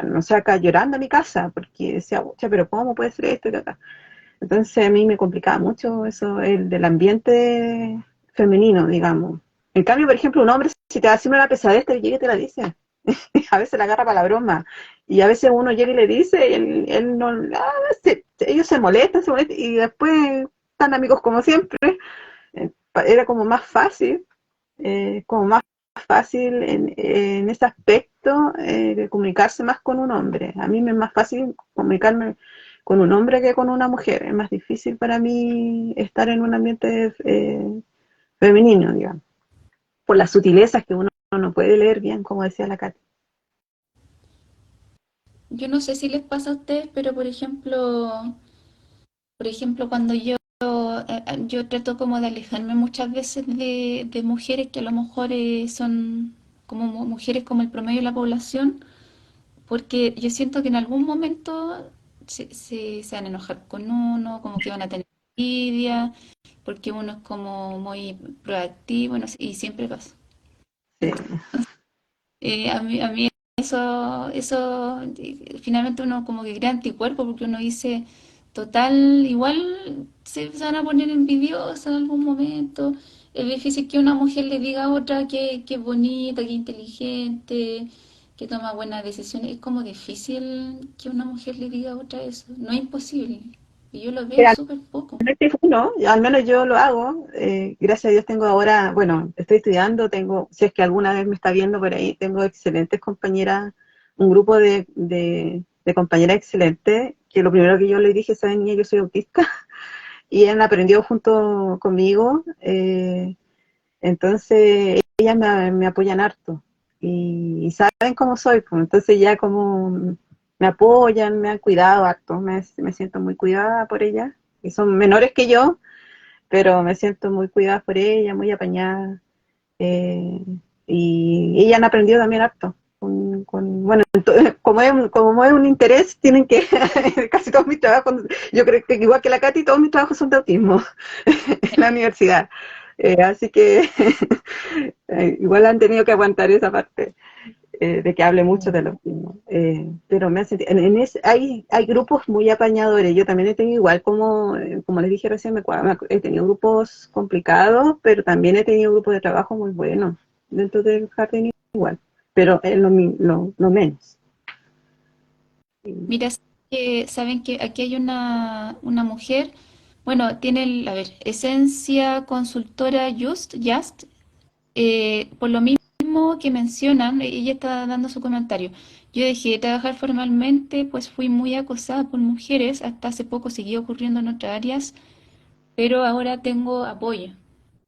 no sé, acá llorando a mi casa porque decía, "Pucha, pero ¿cómo puede ser esto y acá?". Entonces a mí me complicaba mucho eso, el del ambiente femenino, digamos. En cambio, por ejemplo, un hombre, si te va haciendo una pesadez, te llega y te la dice. A veces la agarra para la broma. Y a veces uno llega y le dice, y él no, ellos se molestan, y después están amigos como siempre. Era como más fácil en ese aspecto de comunicarse más con un hombre. A mí me es más fácil comunicarme con un hombre que con una mujer. Es más difícil para mí estar en un ambiente femenino, digamos, por las sutilezas que uno no puede leer bien, como decía la Katy. Yo no sé si les pasa a ustedes, pero por ejemplo, cuando yo trato como de alejarme muchas veces de mujeres que a lo mejor son como mujeres como el promedio de la población, porque yo siento que en algún momento se van a enojar con uno, como que van a tener envidia, porque uno es como muy proactivo, no sé, y siempre pasa. Sí. A mí eso, finalmente uno como que crea anticuerpos, porque uno dice, total, igual se van a poner envidiosos en algún momento. Es difícil que una mujer le diga a otra que es bonita, que es inteligente, que toma buenas decisiones. Es como difícil que una mujer le diga a otra eso. No es imposible. Y yo lo veo súper poco. Uno, al menos yo lo hago. Gracias a Dios tengo ahora, bueno, estoy estudiando, tengo, si es que alguna vez me está viendo por ahí, tengo excelentes compañeras, un grupo de compañeras excelentes, que lo primero que yo les dije, saben, niña, yo soy autista, y han aprendido junto conmigo, entonces ellas me apoyan harto, y saben cómo soy, pues, entonces ya como me apoyan, me han cuidado harto, me siento muy cuidada por ellas, y son menores que yo, pero me siento muy cuidada por ella, muy apañada. eh, y ellas han aprendido también harto. bueno, como es un interés, tienen que, casi todos mis trabajos, yo creo que igual que la Katy, todos mis trabajos son de autismo en la universidad. Así que igual han tenido que aguantar esa parte de que hable mucho del autismo. Pero me hace, hay grupos muy apañadores. Yo también he tenido igual, como les dije recién, he tenido grupos complicados, pero también he tenido grupos de trabajo muy buenos dentro del jardín igual, pero es lo menos. Mira, saben que aquí hay una mujer, bueno, tiene, a ver, Esencia Consultora Just, por lo mismo que mencionan, ella está dando su comentario. Yo dejé de trabajar formalmente, pues fui muy acosada por mujeres, hasta hace poco seguía ocurriendo en otras áreas, pero ahora tengo apoyo.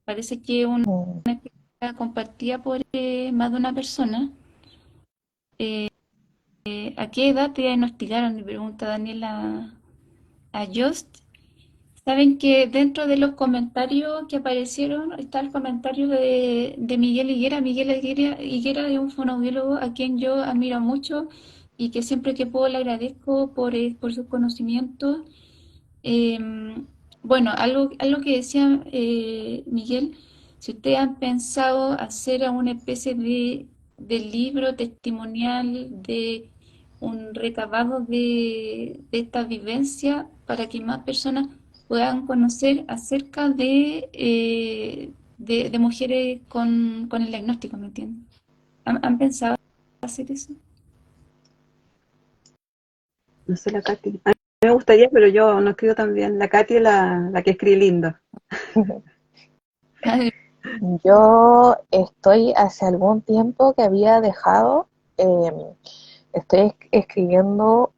Parece que una Mm. experiencia compartida por más de una persona. Eh, ¿A qué edad te diagnosticaron? Me pregunta Daniela a Just. Saben que dentro de los comentarios que aparecieron está el comentario de Miguel Higuera. Higuera es un fonoaudiólogo a quien yo admiro mucho y que siempre que puedo le agradezco por sus conocimientos. Eh, bueno, algo que decía Miguel, si ustedes han pensado hacer una especie de libro testimonial, de un recabado de esta vivencia para que más personas puedan conocer acerca de mujeres con el diagnóstico, ¿me entienden? ¿Han pensado hacer eso? No sé la Katy. A mí me gustaría, pero yo no escribo tan bien. La Katy es la que escribe lindo. Yo estoy hace algún tiempo que había dejado, estoy escribiendo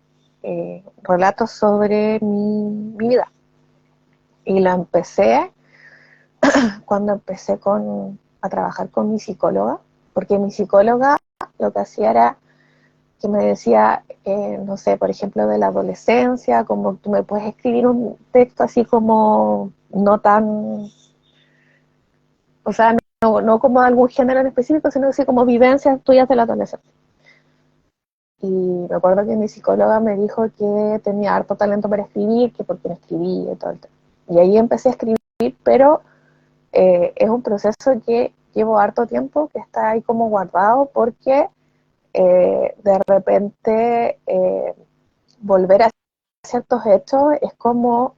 relatos sobre mi vida. Y lo empecé cuando empecé a trabajar con mi psicóloga, porque mi psicóloga lo que hacía era que me decía, no sé, por ejemplo, de la adolescencia, como tú me puedes escribir un texto así como no tan, o sea, no como algún género en específico, sino así como vivencias tuyas de la adolescencia. Y me acuerdo que mi psicóloga me dijo que tenía harto talento para escribir, que porque no escribía y todo el tema. Y ahí empecé a escribir, pero es un proceso que llevo harto tiempo, que está ahí como guardado, porque de repente volver a ciertos hechos es como,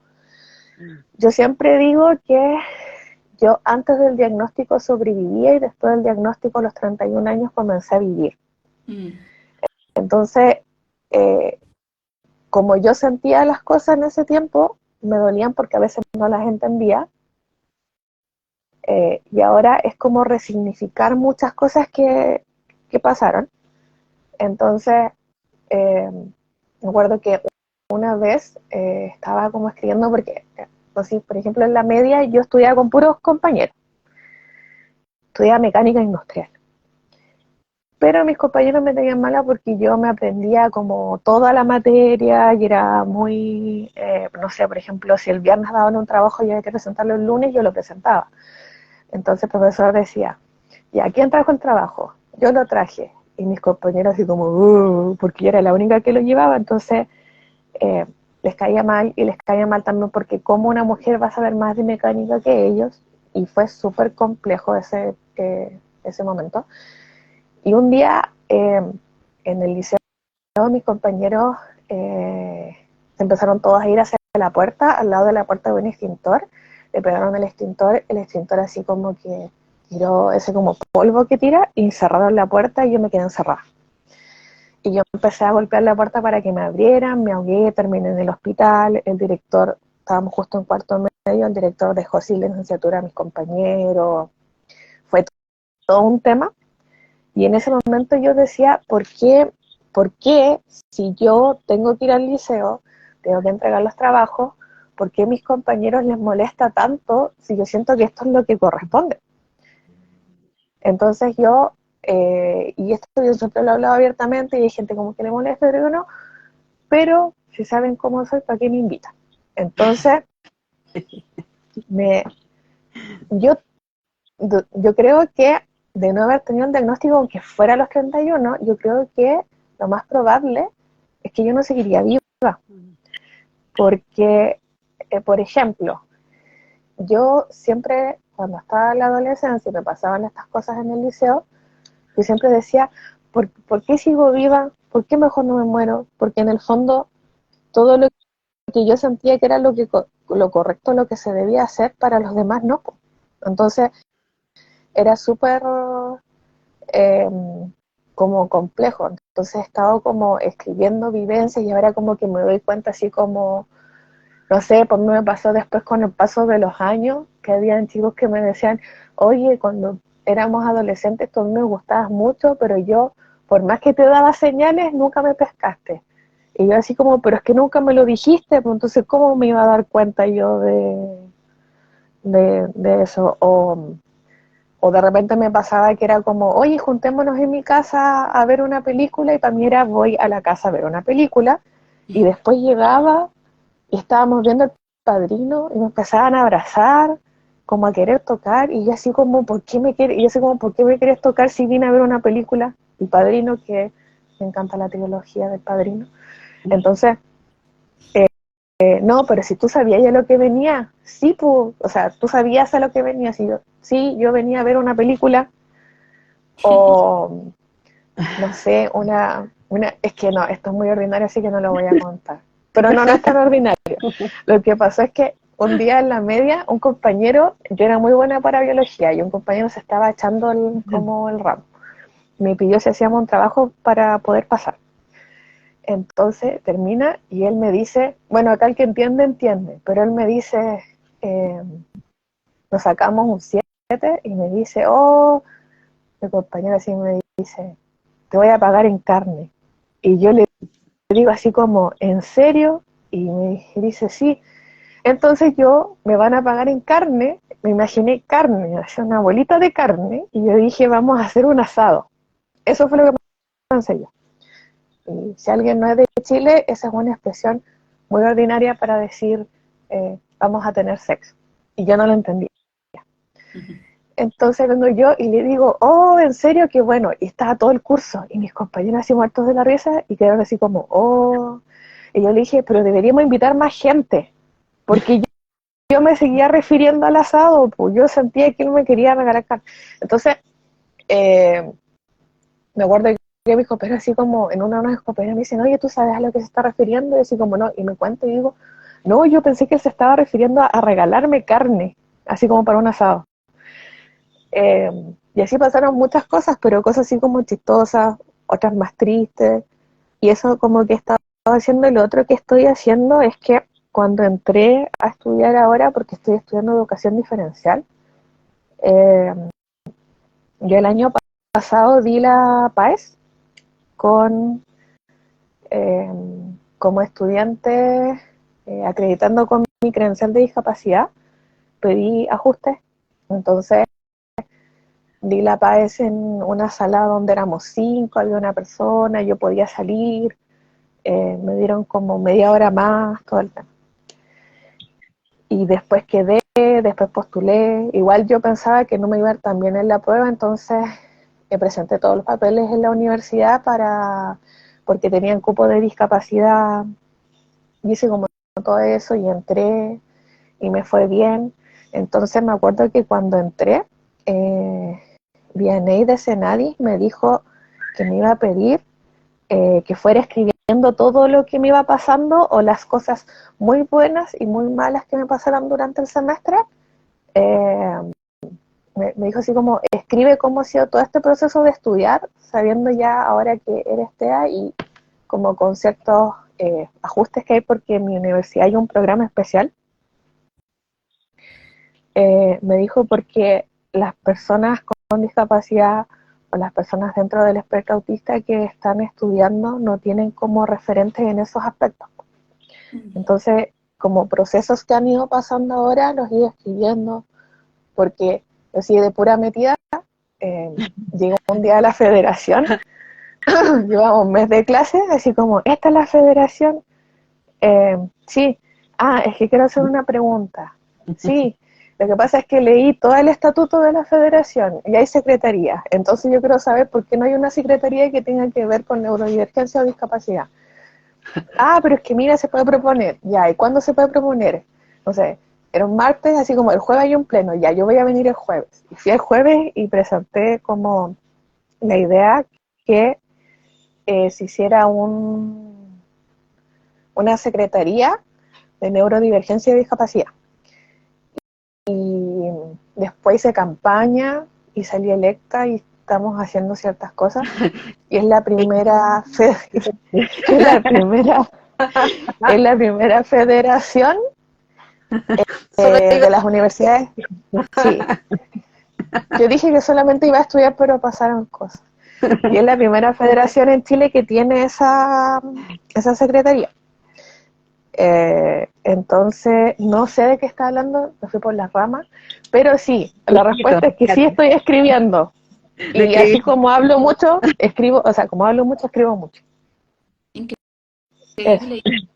yo siempre digo que yo antes del diagnóstico sobrevivía y después del diagnóstico a los 31 años comencé a vivir. Mm. Entonces, eh, como yo sentía las cosas en ese tiempo, me dolían porque a veces no las entendía, y ahora es como resignificar muchas cosas que pasaron. Entonces, me acuerdo que una vez estaba como escribiendo porque, así, por ejemplo, en la media yo estudiaba con puros compañeros, estudiaba mecánica industrial. Pero mis compañeros me tenían mala porque yo me aprendía como toda la materia y era muy, no sé, por ejemplo, si el viernes daban un trabajo y había que presentarlo el lunes, yo lo presentaba. Entonces el profesor decía, ¿y quién trajo el trabajo? Yo lo traje. Y mis compañeros así como, porque yo era la única que lo llevaba, entonces eh, les caía mal y les caía mal también porque como una mujer va a saber más de mecánica que ellos, y fue súper complejo ese momento. Y un día en el liceo mis compañeros se empezaron todos a ir hacia la puerta, al lado de la puerta de un extintor, le pegaron el extintor así como que tiró ese como polvo que tira y cerraron la puerta y yo me quedé encerrada. Y yo empecé a golpear la puerta para que me abrieran, me ahogué, terminé en el hospital, el director, estábamos justo en cuarto medio, el director dejó sin licenciatura a mis compañeros, fue todo un tema. Y en ese momento yo decía, por qué si yo tengo que ir al liceo, tengo que entregar los trabajos, por qué a mis compañeros les molesta tanto si yo siento que esto es lo que corresponde? Entonces y esto yo siempre lo he hablado abiertamente y hay gente como que le molesta, pero no, pero si saben cómo soy, ¿para qué me invitan? Entonces, me, yo, yo creo que de no haber tenido un diagnóstico, aunque fuera a los 31, yo creo que lo más probable es que yo no seguiría viva. Porque, por ejemplo, yo siempre, cuando estaba en la adolescencia y me pasaban estas cosas en el liceo, yo siempre decía, ¿por qué sigo viva? ¿Por qué mejor no me muero? Porque en el fondo todo lo que yo sentía que era lo correcto, lo que se debía hacer, para los demás no. Entonces era súper eh, como complejo. Entonces he estado como escribiendo vivencias y ahora como que me doy cuenta así como, no sé, por mí me pasó después con el paso de los años, que habían chicos que me decían, oye, cuando éramos adolescentes tú a mí me gustabas mucho, pero yo, por más que te daba señales, nunca me pescaste. Y yo así como, pero es que nunca me lo dijiste, pues entonces ¿cómo me iba a dar cuenta yo de eso? O de repente me pasaba que era como, oye, juntémonos en mi casa a ver una película, y para mí era, voy a la casa a ver una película, y después llegaba y estábamos viendo El Padrino y me empezaban a abrazar, como a querer tocar, y yo así como, ¿por qué me quieres tocar si vine a ver una película? El Padrino, que me encanta la trilogía del Padrino. Entonces, no, pero si tú sabías ya lo que venía, sí, pues, o sea, tú sabías a lo que venía, sí, yo venía a ver una película, o, no sé, es que no, esto es muy ordinario, así que no lo voy a contar. Pero no es tan ordinario. Lo que pasó es que un día en la media, un compañero, yo era muy buena para biología, y un compañero se estaba echando como el ramo. Me pidió si hacíamos un trabajo para poder pasar. Entonces termina y él me dice, bueno, acá el que entiende, entiende, pero él me dice, eh, nos sacamos un 7 y me dice, oh, mi compañero así me dice, te voy a pagar en carne. Y yo le digo así como, ¿en serio? Y me dice, sí. Entonces me van a pagar en carne, me imaginé carne, así una bolita de carne, y yo dije, vamos a hacer un asado. Eso fue lo que pensé yo. Y si alguien no es de Chile, esa es una expresión muy ordinaria para decir, vamos a tener sexo. Y yo no lo entendí. Entonces vengo yo y le digo, oh, ¿en serio? Qué bueno. Y estaba todo el curso, y mis compañeros así muertos de la risa, y quedaron así como, oh. Y yo le dije, pero deberíamos invitar más gente, porque yo me seguía refiriendo al asado, pues yo sentía que él me quería regalar carne. Entonces, me acuerdo que mis compañeros así como, en una de mis compañeras me dicen, oye, ¿tú sabes a lo que se está refiriendo? Y así como, no, y me cuento y digo, no, yo pensé que se estaba refiriendo a regalarme carne, así como para un asado. Y así pasaron muchas cosas, pero cosas así como chistosas, otras más tristes, y eso como que estaba haciendo. Y lo otro que estoy haciendo es que cuando entré a estudiar ahora, porque estoy estudiando educación diferencial, eh, yo el año pasado di la PAES con, eh, como estudiante, acreditando con mi credencial de discapacidad, pedí ajustes. Entonces di la PAES en una sala donde éramos 5, había una persona, yo podía salir, me dieron como media hora más, todo el tema. Y después quedé, después postulé, igual yo pensaba que no me iba a ir tan bien en la prueba, entonces presenté todos los papeles en la universidad porque tenían cupo de discapacidad, y hice como todo eso y entré y me fue bien. Entonces me acuerdo que cuando entré, Vianey de Senadis me dijo que me iba a pedir que fuera escribiendo todo lo que me iba pasando, o las cosas muy buenas y muy malas que me pasaron durante el semestre. eh, me dijo así como, escribe cómo ha sido todo este proceso de estudiar, sabiendo ya ahora que eres TEA, y como con ciertos ajustes que hay, porque en mi universidad hay un programa especial. Me dijo, porque las personas con discapacidad o las personas dentro del espectro autista que están estudiando no tienen como referentes en esos aspectos. Entonces, como procesos que han ido pasando ahora, los he ido escribiendo, porque yo sí de pura metida, llegó un día a la federación, llevamos un mes de clase, así como, esta es la federación, sí, es que quiero hacer una pregunta, sí, Lo que pasa es que leí todo el estatuto de la federación y hay secretarías. Entonces yo quiero saber por qué no hay una secretaría que tenga que ver con neurodivergencia o discapacidad. Ah, pero es que mira, se puede proponer. Ya, ¿y cuándo se puede proponer? No sé, era un martes, así como el jueves hay un pleno. Ya, yo voy a venir el jueves. Y fui el jueves y presenté como la idea que se hiciera una secretaría de neurodivergencia y discapacidad. Y después hice campaña y salí electa y estamos haciendo ciertas cosas. Y es la primera es la primera es la primera federación Solo digo, de las universidades. Sí, yo dije que solamente iba a estudiar, pero pasaron cosas. Y es la primera federación en Chile que tiene esa secretaría. Entonces, no sé de qué está hablando, me fui por las ramas, pero sí, la respuesta es que sí estoy escribiendo. de Y así escribir. como hablo mucho, escribo, o sea, como hablo mucho, escribo mucho. Eso. Increíble.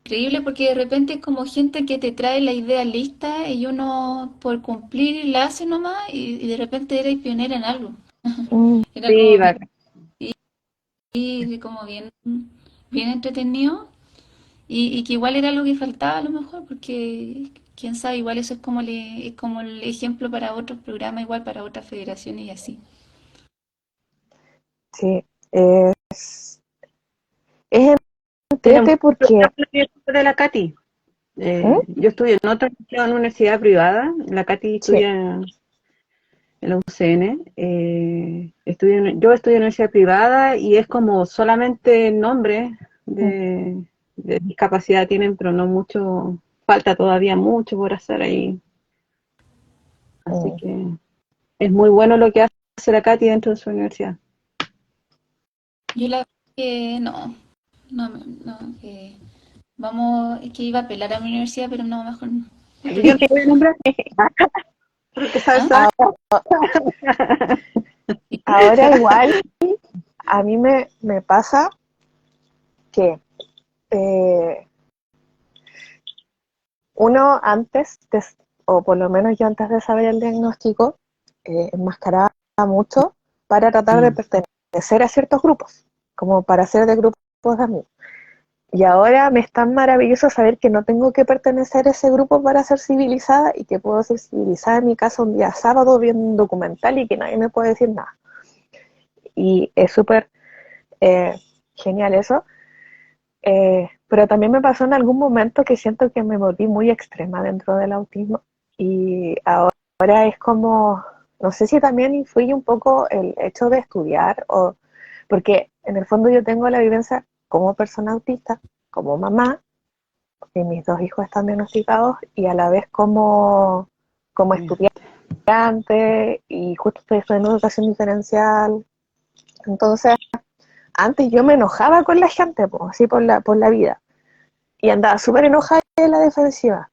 Increíble porque de repente es como gente que te trae la idea lista y uno por cumplir la hace nomás y de repente eres pionera en algo. Mm, Era Sí, como bacán. como bien, bien entretenido y que igual era lo que faltaba a lo mejor porque quién sabe, igual eso es como el ejemplo para otros programas, igual para otras federaciones y así. sí, es Tenemos entrete un porque... de la Katy. ¿Mm? Yo estudio en otra en una universidad privada. La Katy Sí. estudia en la UCN. Yo estudio en una universidad privada y es como solamente nombre Mm, de discapacidad tienen, pero no mucho, falta todavía mucho por hacer ahí. Así mm. que es muy bueno lo que hace la Katy dentro de su universidad. Yo la que no, no, que vamos, es que iba a apelar a mi universidad, pero no, mejor no. Otro Yo no día. te voy a nombrar porque sabes, ¿Ah? Ahora igual a mí me pasa que eh, uno antes, o por lo menos yo antes de saber el diagnóstico, enmascaraba mucho para tratar de Mm. pertenecer a ciertos grupos, como para ser de grupos de amigos. Y ahora me es tan maravilloso saber que no tengo que pertenecer a ese grupo para ser civilizada y que puedo ser civilizada en mi casa un día sábado viendo un documental y que nadie me puede decir nada. Y es súper eh, genial eso. Pero también me pasó en algún momento que siento que me volví muy extrema dentro del autismo y ahora es como, no sé si también influye un poco el hecho de estudiar o porque en el fondo yo tengo la vivencia como persona autista, como mamá, y mis dos hijos están diagnosticados y a la vez como estudiante y justo estoy estudiando educación diferencial. Entonces, antes yo me enojaba con la gente, pues, así por la vida y andaba súper enojada en la defensiva.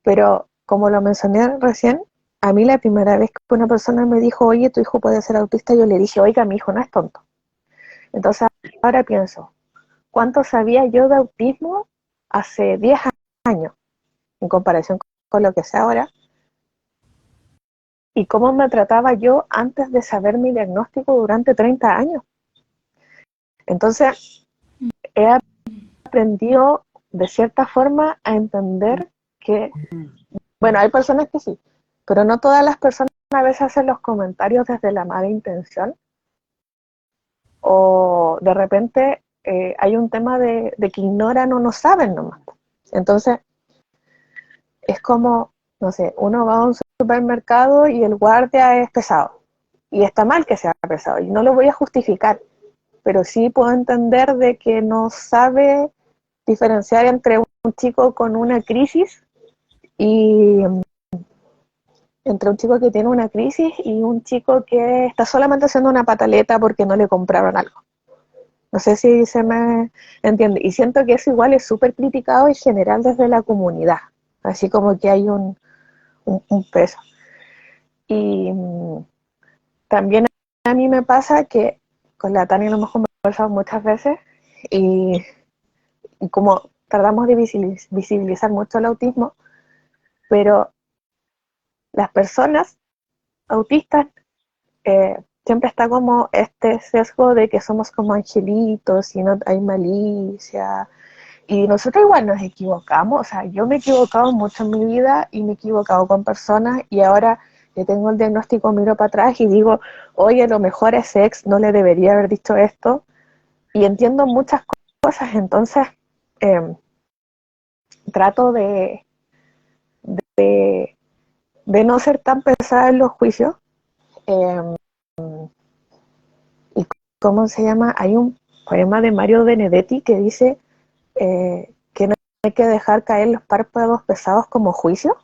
Pero como lo mencioné recién, a mí la primera vez que una persona me dijo, oye, tu hijo puede ser autista, yo le dije, oiga, mi hijo no es tonto. Entonces ahora pienso, ¿cuánto sabía yo de autismo hace 10 años en comparación con lo que sé ahora? ¿Y cómo me trataba yo antes de saber mi diagnóstico durante 30 años? Entonces he aprendido de cierta forma a entender que, bueno, hay personas que sí, pero no todas las personas a veces hacen los comentarios desde la mala intención o de repente hay un tema de que ignoran o no saben nomás. Entonces es como, no sé, uno va a un supermercado y el guardia es pesado y está mal que sea pesado y no lo voy a justificar, pero sí puedo entender de que no sabe diferenciar entre un chico con una crisis y entre un chico que tiene una crisis y un chico que está solamente haciendo una pataleta porque no le compraron algo. No sé si se me entiende. Y siento que eso igual es súper criticado en general desde la comunidad. Así como que hay un peso. Y también a mí me pasa que con la Tania lo hemos conversado muchas veces y como tratamos de visibilizar mucho el autismo, pero las personas autistas siempre está como este sesgo de que somos como angelitos y no hay malicia. Y nosotros igual nos equivocamos, o sea, yo me he equivocado mucho en mi vida y me he equivocado con personas y ahora que tengo el diagnóstico miro para atrás y digo, oye, a lo mejor a ese ex no le debería haber dicho esto y entiendo muchas cosas, entonces eh, trato de, de no ser tan pesada en los juicios. Eh, ¿Y cómo se llama? Hay un poema de Mario Benedetti que dice que no hay que dejar caer los párpados pesados como juicio.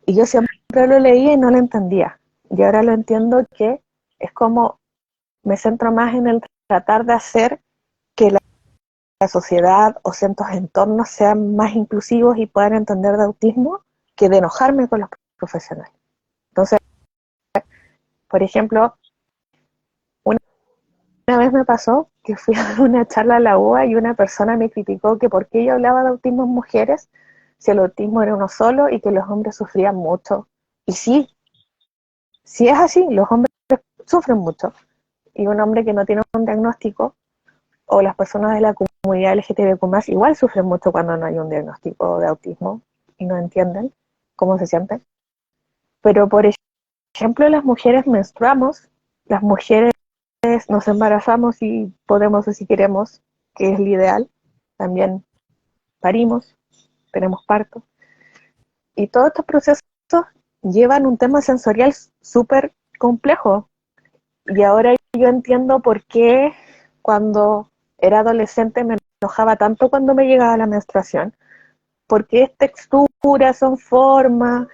Y yo siempre lo leía y no lo entendía. Y ahora lo entiendo que es como me centro más en el tratar de hacer que la sociedad o ciertos entornos sean más inclusivos y puedan entender de autismo que de enojarme con los profesionales. Entonces, por ejemplo, una vez me pasó que fui a una charla a la UA y una persona me criticó que por qué yo hablaba de autismo en mujeres si el autismo era uno solo y que los hombres sufrían mucho. Y sí, sí es así, los hombres sufren mucho. Y un hombre que no tiene un diagnóstico, o las personas de la comunidad LGTBQ+, igual sufren mucho cuando no hay un diagnóstico de autismo y no entienden cómo se sienten. Pero, por ejemplo, las mujeres menstruamos, las mujeres nos embarazamos y podemos o si queremos, que es lo ideal, también parimos, tenemos parto. Y todos estos procesos llevan un tema sensorial súper complejo. Y ahora yo entiendo por qué cuando era adolescente me enojaba tanto cuando me llegaba la menstruación. Porque es textura, son formas,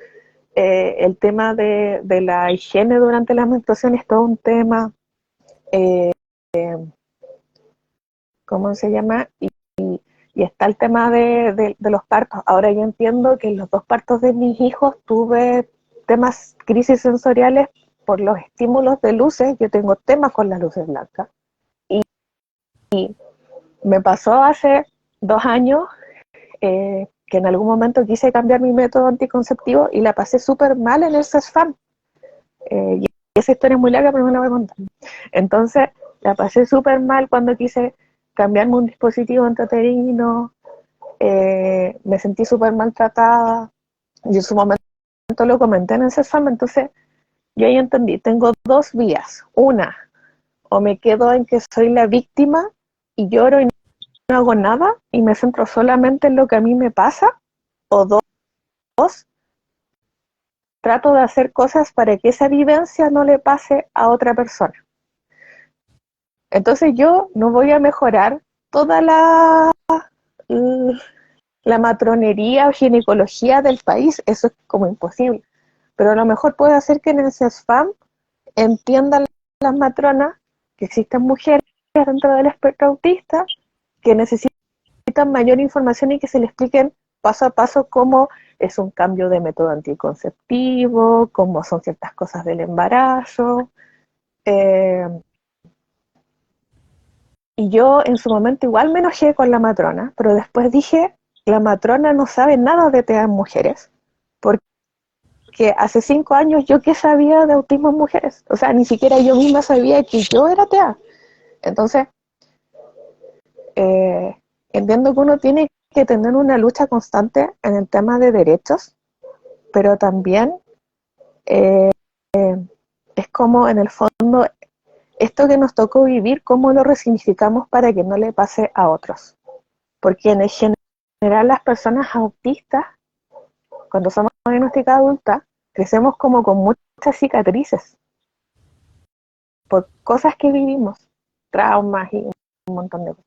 el tema de la higiene durante la menstruación es todo un tema. Eh, ¿Cómo se llama? Y está el tema de los partos. Ahora yo entiendo que en los dos partos de mis hijos tuve temas, crisis sensoriales por los estímulos de luces. Yo tengo temas con las luces blancas. Y me pasó hace 2 años que en algún momento quise cambiar mi método anticonceptivo y la pasé súper mal en el CESFAM. Y esa historia es muy larga, pero no la voy a contar. Entonces, la pasé súper mal cuando quise cambiarme un dispositivo intrauterino, me sentí súper maltratada, y en su momento lo comenté en el CESFAM, entonces yo ahí entendí, tengo dos vías. Una, o me quedo en que soy la víctima y lloro y no hago nada y me centro solamente en lo que a mí me pasa, o dos, trato de hacer cosas para que esa vivencia no le pase a otra persona. Entonces yo no voy a mejorar toda la matronería o ginecología del país, eso es como imposible. Pero a lo mejor puedo hacer que en el CESFAM entiendan las matronas que existen mujeres dentro del espectro autista que necesitan mayor información y que se les expliquen paso a paso cómo es un cambio de método anticonceptivo, cómo son ciertas cosas del embarazo. Y yo en su momento igual me enojé con la matrona, pero después dije, la matrona no sabe nada de TEA en mujeres, porque hace 5 años yo qué sabía de autismo en mujeres, o sea, ni siquiera yo misma sabía que yo era TEA. Entonces, entiendo que uno tiene que tener una lucha constante en el tema de derechos, pero también es como en el fondo esto que nos tocó vivir, cómo lo resignificamos para que no le pase a otros. Porque en general las personas autistas, cuando somos diagnosticadas adultas, crecemos como con muchas cicatrices por cosas que vivimos, traumas y un montón de cosas.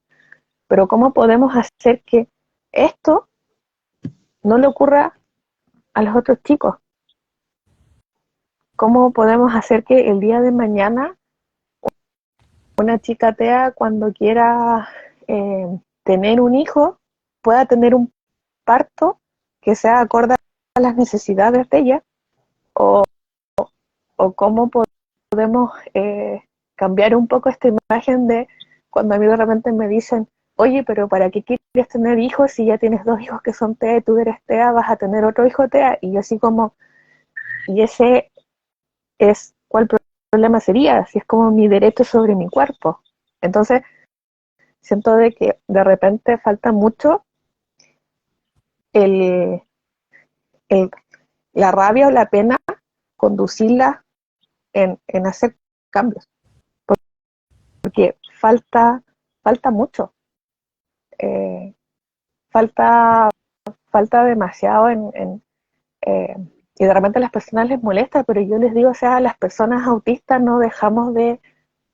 Pero ¿cómo podemos hacer que esto no le ocurra a los otros chicos? ¿Cómo podemos hacer que el día de mañana una chica TEA cuando quiera tener un hijo pueda tener un parto que sea acorde a las necesidades de ella? ¿O, o cómo podemos cambiar un poco esta imagen de cuando a mí de repente me dicen, oye, pero ¿para qué quieres quieres tener hijos, si ya tienes 2 hijos que son TEA y tú eres TEA, vas a tener otro hijo TEA, y yo así como, y ese es, ¿cuál problema sería? Si es como mi derecho sobre mi cuerpo. Entonces, siento de que de repente falta mucho el, el, la rabia o la pena, conducirla en hacer cambios, porque falta mucho, eh, falta, falta demasiado eh, y de repente a las personas les molesta, pero yo les digo, o sea, las personas autistas no dejamos de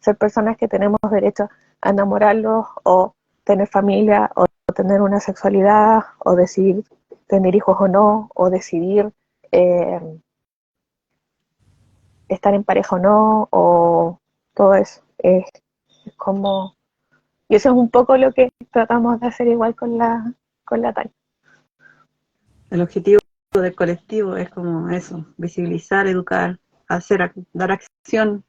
ser personas que tenemos derecho a enamorarlos o tener familia o tener una sexualidad o decidir tener hijos o no, o decidir eh, estar en pareja o no, o todo eso. Es como, y eso es un poco lo que tratamos de hacer igual con la Tania. El objetivo del colectivo es como eso, visibilizar, educar, dar acción,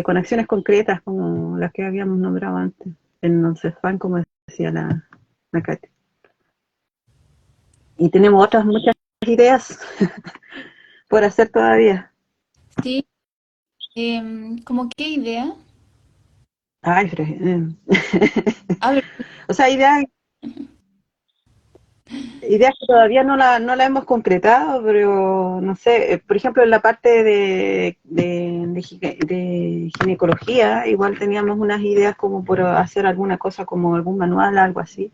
con acciones concretas como las que habíamos nombrado antes, en non-CESFAM, como decía la Katy. Y tenemos otras muchas ideas por hacer todavía. Sí, ¿como qué idea? Ay, A ver, o sea, ideas que todavía no la hemos concretado, pero no sé, por ejemplo, en la parte de ginecología, igual teníamos unas ideas como por hacer alguna cosa, como algún manual, algo así.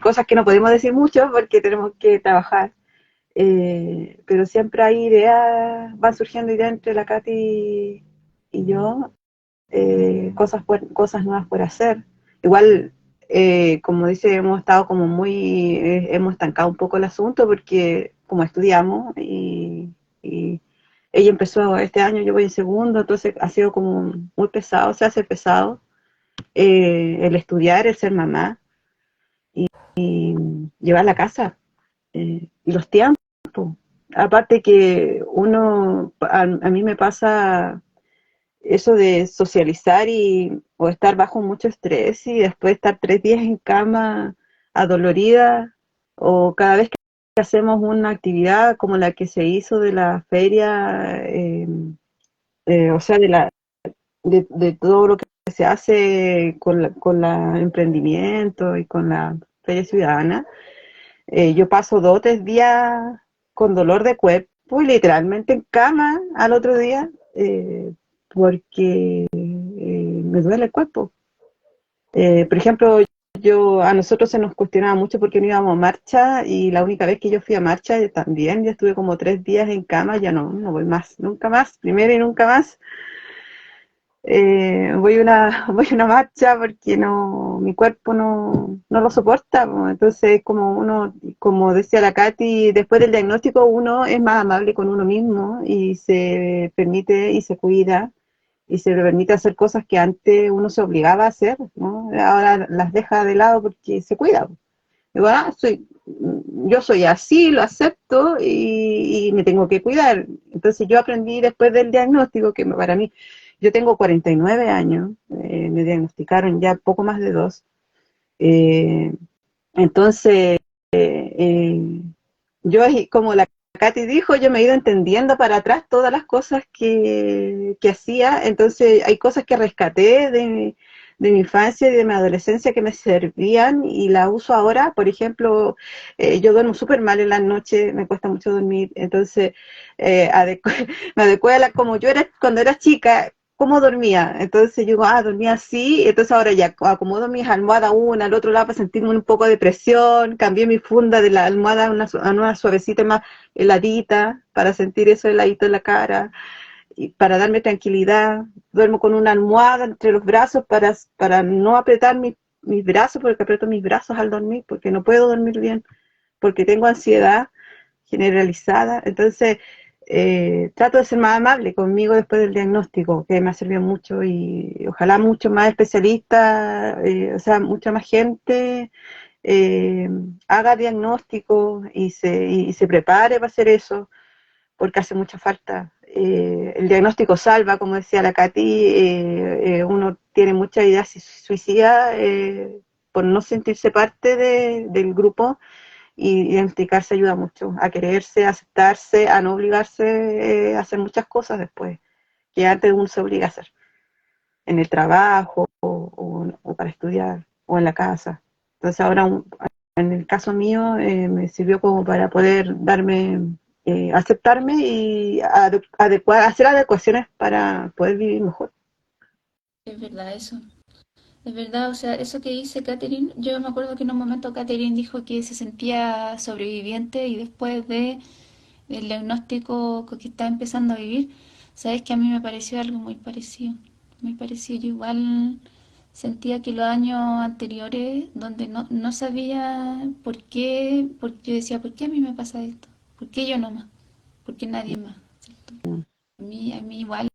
Cosas que no podemos decir mucho porque tenemos que trabajar. Pero siempre hay ideas, van surgiendo ideas entre la Katy y yo, cosas nuevas por hacer. Igual, como dice, hemos estado como hemos estancado un poco el asunto porque como estudiamos y ella empezó este año, yo voy en segundo, entonces ha sido como muy pesado, se hace pesado el estudiar, el ser mamá y llevar la casa y los tiempos. Aparte que a mí me pasa eso de socializar o estar bajo mucho estrés y después estar 3 días en cama adolorida, o cada vez que hacemos una actividad como la que se hizo de la feria, o sea, de todo lo que se hace con la emprendimiento y con la feria ciudadana, yo paso 2 o 3 días con dolor de cuerpo y literalmente en cama al otro día, porque me duele el cuerpo. Por ejemplo, a nosotros se nos cuestionaba mucho porque no íbamos a marcha, y la única vez que yo fui a marcha también, ya estuve como 3 días en cama, ya no voy más, nunca más, primero y nunca más. Voy a una marcha porque mi cuerpo no lo soporta, pues. Entonces, como decía la Katy, después del diagnóstico uno es más amable con uno mismo y se permite y se cuida y se le permite hacer cosas que antes uno se obligaba a hacer, ¿no? Ahora las deja de lado porque se cuida. Digo, yo soy así, lo acepto y me tengo que cuidar. Entonces yo aprendí después del diagnóstico que para mí, yo tengo 49 años, me diagnosticaron ya poco más de 2. eh, entonces, yo, como la Katy dijo, yo me he ido entendiendo para atrás todas las cosas que hacía, entonces hay cosas que rescaté de mi infancia y de mi adolescencia que me servían y la uso ahora. Por ejemplo, yo duermo súper mal en la noche, me cuesta mucho dormir, entonces me adecué a como yo era cuando era chica, cómo dormía. Entonces yo digo, dormía así, entonces ahora ya acomodo mis almohadas una al otro lado para sentirme un poco de presión, cambié mi funda de la almohada a una suavecita más heladita, para sentir eso heladito en la cara, y para darme tranquilidad. Duermo con una almohada entre los brazos para no apretar mis brazos, porque aprieto mis brazos al dormir, porque no puedo dormir bien, porque tengo ansiedad generalizada. Entonces, trato de ser más amable conmigo después del diagnóstico, que me ha servido mucho, y ojalá mucho más especialistas, o sea, mucha más gente haga diagnóstico y se prepare para hacer eso, porque hace mucha falta. El diagnóstico salva, como decía la Katy, uno tiene muchas ideas suicidas, por no sentirse parte del grupo, y identificarse ayuda mucho, a quererse, a aceptarse, a no obligarse a hacer muchas cosas después, que antes uno se obliga a hacer, en el trabajo, o para estudiar, o en la casa. Entonces ahora, en el caso mío, me sirvió como para poder darme, aceptarme y adecuar, hacer adecuaciones para poder vivir mejor. Es verdad eso. Es verdad, o sea, eso que dice Catherine, yo me acuerdo que en un momento Catherine dijo que se sentía sobreviviente y después de el diagnóstico que estaba empezando a vivir, sabes que a mí me pareció algo muy parecido. Muy parecido. Yo igual sentía que los años anteriores, donde no sabía por qué, porque yo decía, ¿por qué a mí me pasa esto? ¿Por qué yo no más? ¿Por qué nadie más? ¿Cierto? A mí igual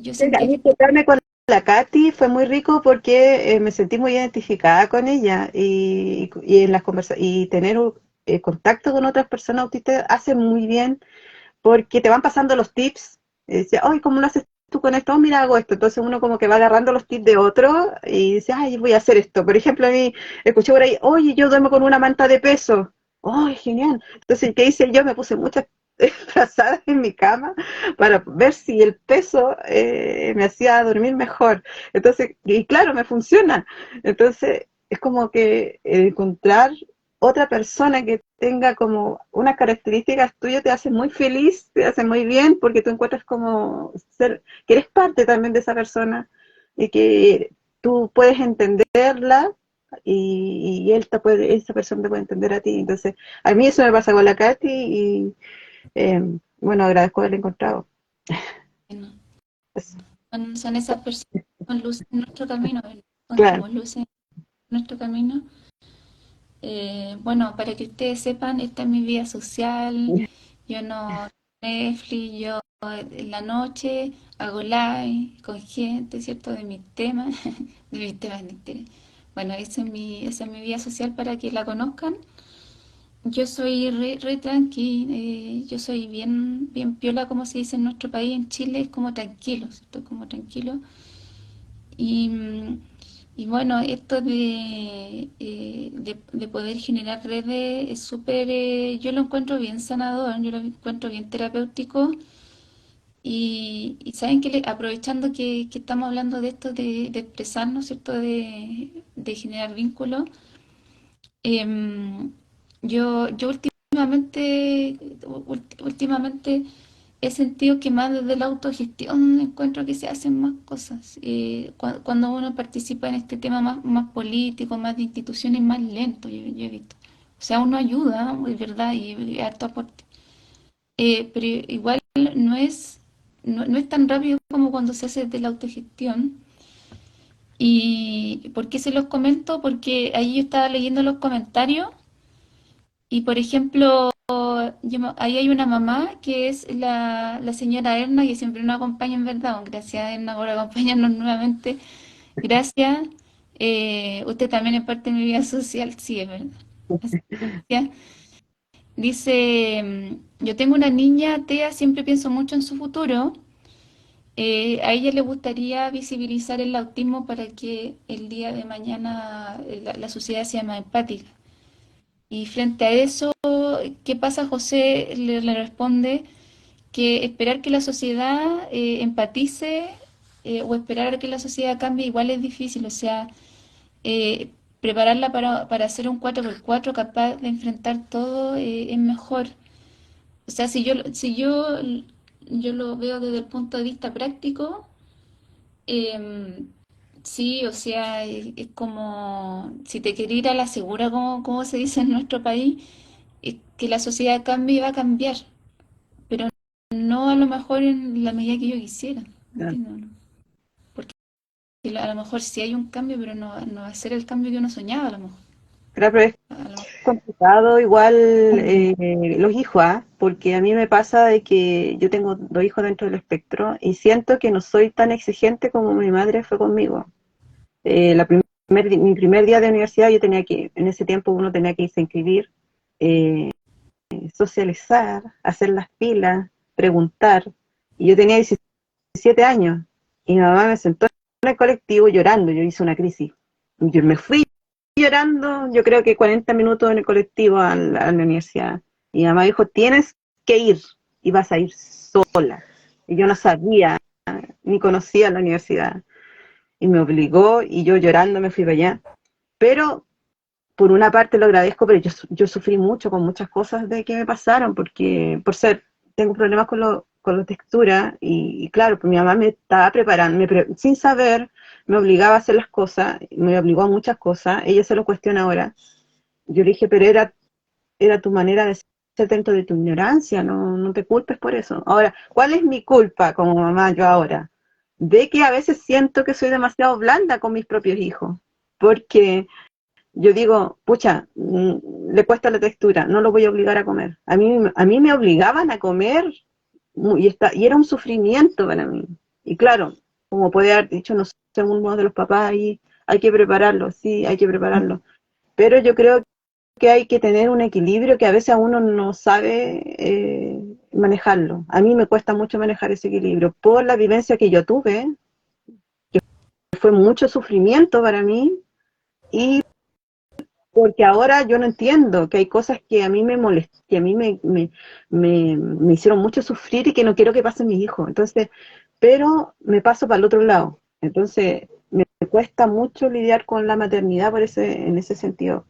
yo A sentía mí que encontrarme con la Katy fue muy rico porque me sentí muy identificada con ella, y en las y tener contacto con otras personas autistas hace muy bien, porque te van pasando los tips. Decía, oye, ¿cómo lo haces tú con esto? Oh, mira, hago esto. Entonces uno como que va agarrando los tips de otro y dice, ay, voy a hacer esto. Por ejemplo, a mí escuché por ahí, oye, yo duermo con una manta de peso. ¡Ay, genial! Entonces, ¿qué hice yo? Me puse muchas frazadas en mi cama para ver si el peso me hacía dormir mejor. Entonces, y claro, me funciona. Entonces, es como que encontrar otra persona que tenga como unas características tuyas te hace muy feliz, te hace muy bien, porque tú encuentras como que eres parte también de esa persona, y que tú puedes entenderla, y esa persona te puede entender a ti. Entonces, a mí eso me pasa con la Katy, y bueno, agradezco haberla encontrado. no. Eso. Son esas personas que son luces en nuestro camino, son Claro. como luces en nuestro camino. Bueno, para que ustedes sepan, esta es mi vida social. Yo no Netflix, yo en la noche hago live con gente, ¿cierto? De mis temas, de mis temas de interés. Bueno, esa es mi vida social para que la conozcan. Yo soy re tranqui, yo soy bien piola, como se dice en nuestro país, en Chile, es como tranquilo, ¿cierto? Como tranquilo. Y, y bueno, esto de poder generar redes es súper, yo lo encuentro bien sanador, yo lo encuentro bien terapéutico. Y saben que aprovechando que estamos hablando de esto de expresarnos, ¿cierto? De generar vínculos, em, yo últimamente he sentido que más desde la autogestión encuentro que se hacen más cosas. Cuando uno participa en este tema más político, más de instituciones, más lento, yo he visto. O sea, uno ayuda, es verdad, y harto aporte. Pero igual no es tan rápido como cuando se hace desde la autogestión. ¿Y por qué se los comento? Porque ahí yo estaba leyendo los comentarios y, por ejemplo, ahí hay una mamá que es la señora Erna, que siempre nos acompaña en verdad. Gracias, Erna, por acompañarnos nuevamente. Gracias. Usted también es parte de mi vida social, sí, es verdad. Gracias. Dice, yo tengo una niña, Tea, siempre pienso mucho en su futuro. A ella le gustaría visibilizar el autismo para que el día de mañana la sociedad sea más empática. Y frente a eso, ¿qué pasa? José le responde que esperar que la sociedad empatice, o esperar a que la sociedad cambie igual es difícil. O sea, prepararla para hacer un 4x4 capaz de enfrentar todo, es mejor. O sea, si yo lo veo desde el punto de vista práctico, Em, sí, o sea, es como si te quieres ir a la segura, como se dice en nuestro país, que la sociedad cambie, va a cambiar, pero no a lo mejor en la medida que yo quisiera, ¿entiendes? ¿No? Porque a lo mejor sí hay un cambio, pero no va a ser el cambio que uno soñaba, a lo mejor. Claro, pero es A lo complicado igual los hijos, ¿ah? Porque a mí me pasa de que yo tengo 2 hijos dentro del espectro, y siento que no soy tan exigente como mi madre fue conmigo. Mi primer día de universidad, en ese tiempo uno tenía que irse a inscribir, eh, socializar, hacer las filas, preguntar, y yo tenía 17 años, y mi mamá me sentó en el colectivo llorando. Yo hice una crisis. Yo me fui llorando, yo creo que 40 minutos en el colectivo a la universidad. Y mi mamá dijo, tienes que ir y vas a ir sola. Y yo no sabía, ni conocía la universidad. Y me obligó y yo llorando me fui para allá. Pero por una parte lo agradezco, pero yo sufrí mucho con muchas cosas de que me pasaron, porque tengo problemas con la textura y claro, pues mi mamá me estaba preparando, sin saber, me obligaba a hacer las cosas, me obligó a muchas cosas, ella se lo cuestiona ahora. Yo le dije, pero era tu manera de ser dentro de tu ignorancia, no te culpes por eso. Ahora, ¿cuál es mi culpa como mamá yo ahora? De que a veces siento que soy demasiado blanda con mis propios hijos, porque yo digo, pucha, le cuesta la textura, no lo voy a obligar a comer. A mí me obligaban a comer y era un sufrimiento para mí. Y claro, como puede haber dicho, no sé, uno de los papás ahí, hay que prepararlo, sí, hay que prepararlo. Pero yo creo que hay que tener un equilibrio que a veces a uno no sabe manejarlo. A mí me cuesta mucho manejar ese equilibrio por la vivencia que yo tuve, que fue mucho sufrimiento para mí, y porque ahora yo no entiendo que hay cosas que a mí me molestan, que a mí me hicieron mucho sufrir y que no quiero que pasen mis hijos. Entonces, pero me paso para el otro lado. Entonces, me cuesta mucho lidiar con la maternidad en ese sentido.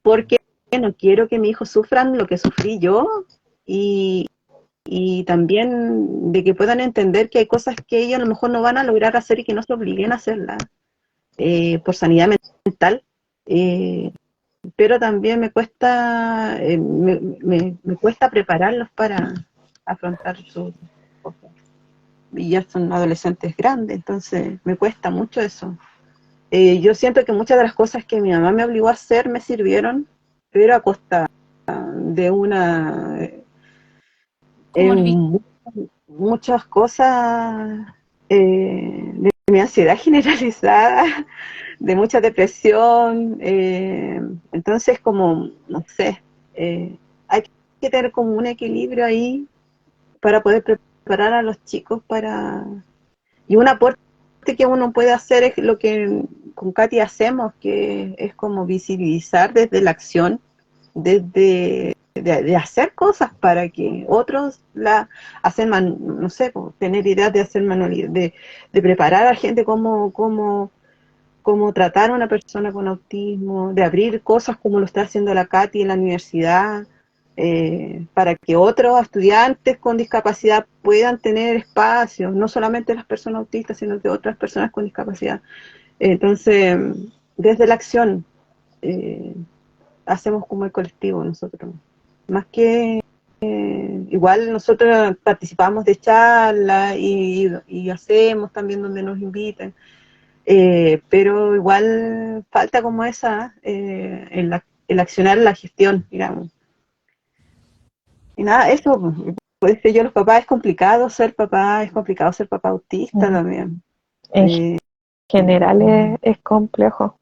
Porque no quiero que mis hijos sufran lo que sufrí yo y, y también de que puedan entender que hay cosas que ellos a lo mejor no van a lograr hacer y que no se obliguen a hacerlas por sanidad mental. Pero también me cuesta prepararlos para afrontar sus cosas. Y ya son adolescentes grandes, entonces me cuesta mucho eso. Yo siento que muchas de las cosas que mi mamá me obligó a hacer me sirvieron, pero a costa de muchas cosas, de mi ansiedad generalizada, de mucha depresión, entonces como, no sé, hay que tener como un equilibrio ahí para poder preparar a los chicos y un aporte que uno puede hacer es lo que con Katy hacemos, que es como visibilizar desde la acción, desde de hacer cosas para que otros no sé, tener ideas de hacer manualidades, de preparar a la gente como tratar a una persona con autismo, de abrir cosas como lo está haciendo la Katy en la universidad, para que otros estudiantes con discapacidad puedan tener espacios, no solamente las personas autistas, sino que otras personas con discapacidad. Entonces, desde la acción, hacemos como el colectivo nosotros. Más que, igual nosotros participamos de charlas y hacemos también donde nos invitan. Pero igual falta como el accionar la gestión, digamos. Y nada, eso, pues decir yo, los papás es complicado ser papá autista también. En general es complejo.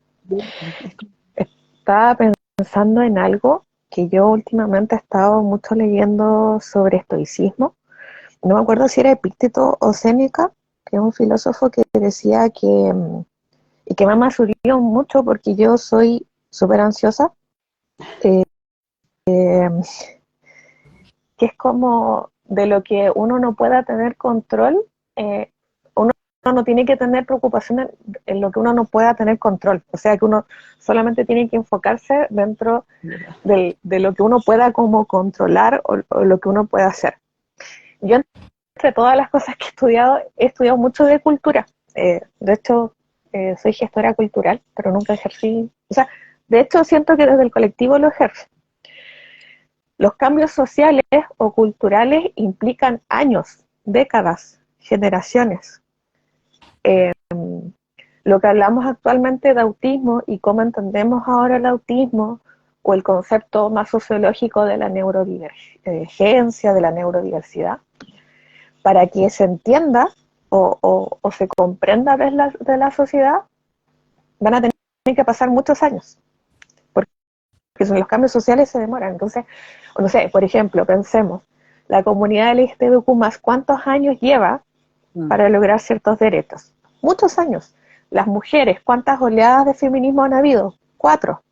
Estaba pensando en algo que yo últimamente he estado mucho leyendo sobre estoicismo. No me acuerdo si era Epicteto o Séneca, que es un filósofo que decía y que me ha surgido mucho porque yo soy súper ansiosa, eh, que es como de lo que uno no pueda tener control, uno no tiene que tener preocupación en lo que uno no pueda tener control, o sea que uno solamente tiene que enfocarse dentro de lo que uno pueda como controlar o lo que uno pueda hacer. Yo entre todas las cosas que he estudiado mucho de cultura, de hecho soy gestora cultural, pero nunca ejercí, o sea, de hecho siento que desde el colectivo lo ejerzo. Los cambios sociales o culturales implican años, décadas, generaciones. Lo que hablamos actualmente de autismo y cómo entendemos ahora el autismo o el concepto más sociológico de la neurodivergencia, de la neurodiversidad, para que se entienda o se comprenda de la sociedad, van a tener que pasar muchos años, porque los cambios sociales se demoran. Entonces, no sé, por ejemplo, pensemos, la comunidad LGTBQ+, ¿cuántos años lleva para lograr ciertos derechos? Muchos años. Las mujeres, ¿cuántas oleadas de feminismo han habido? 4.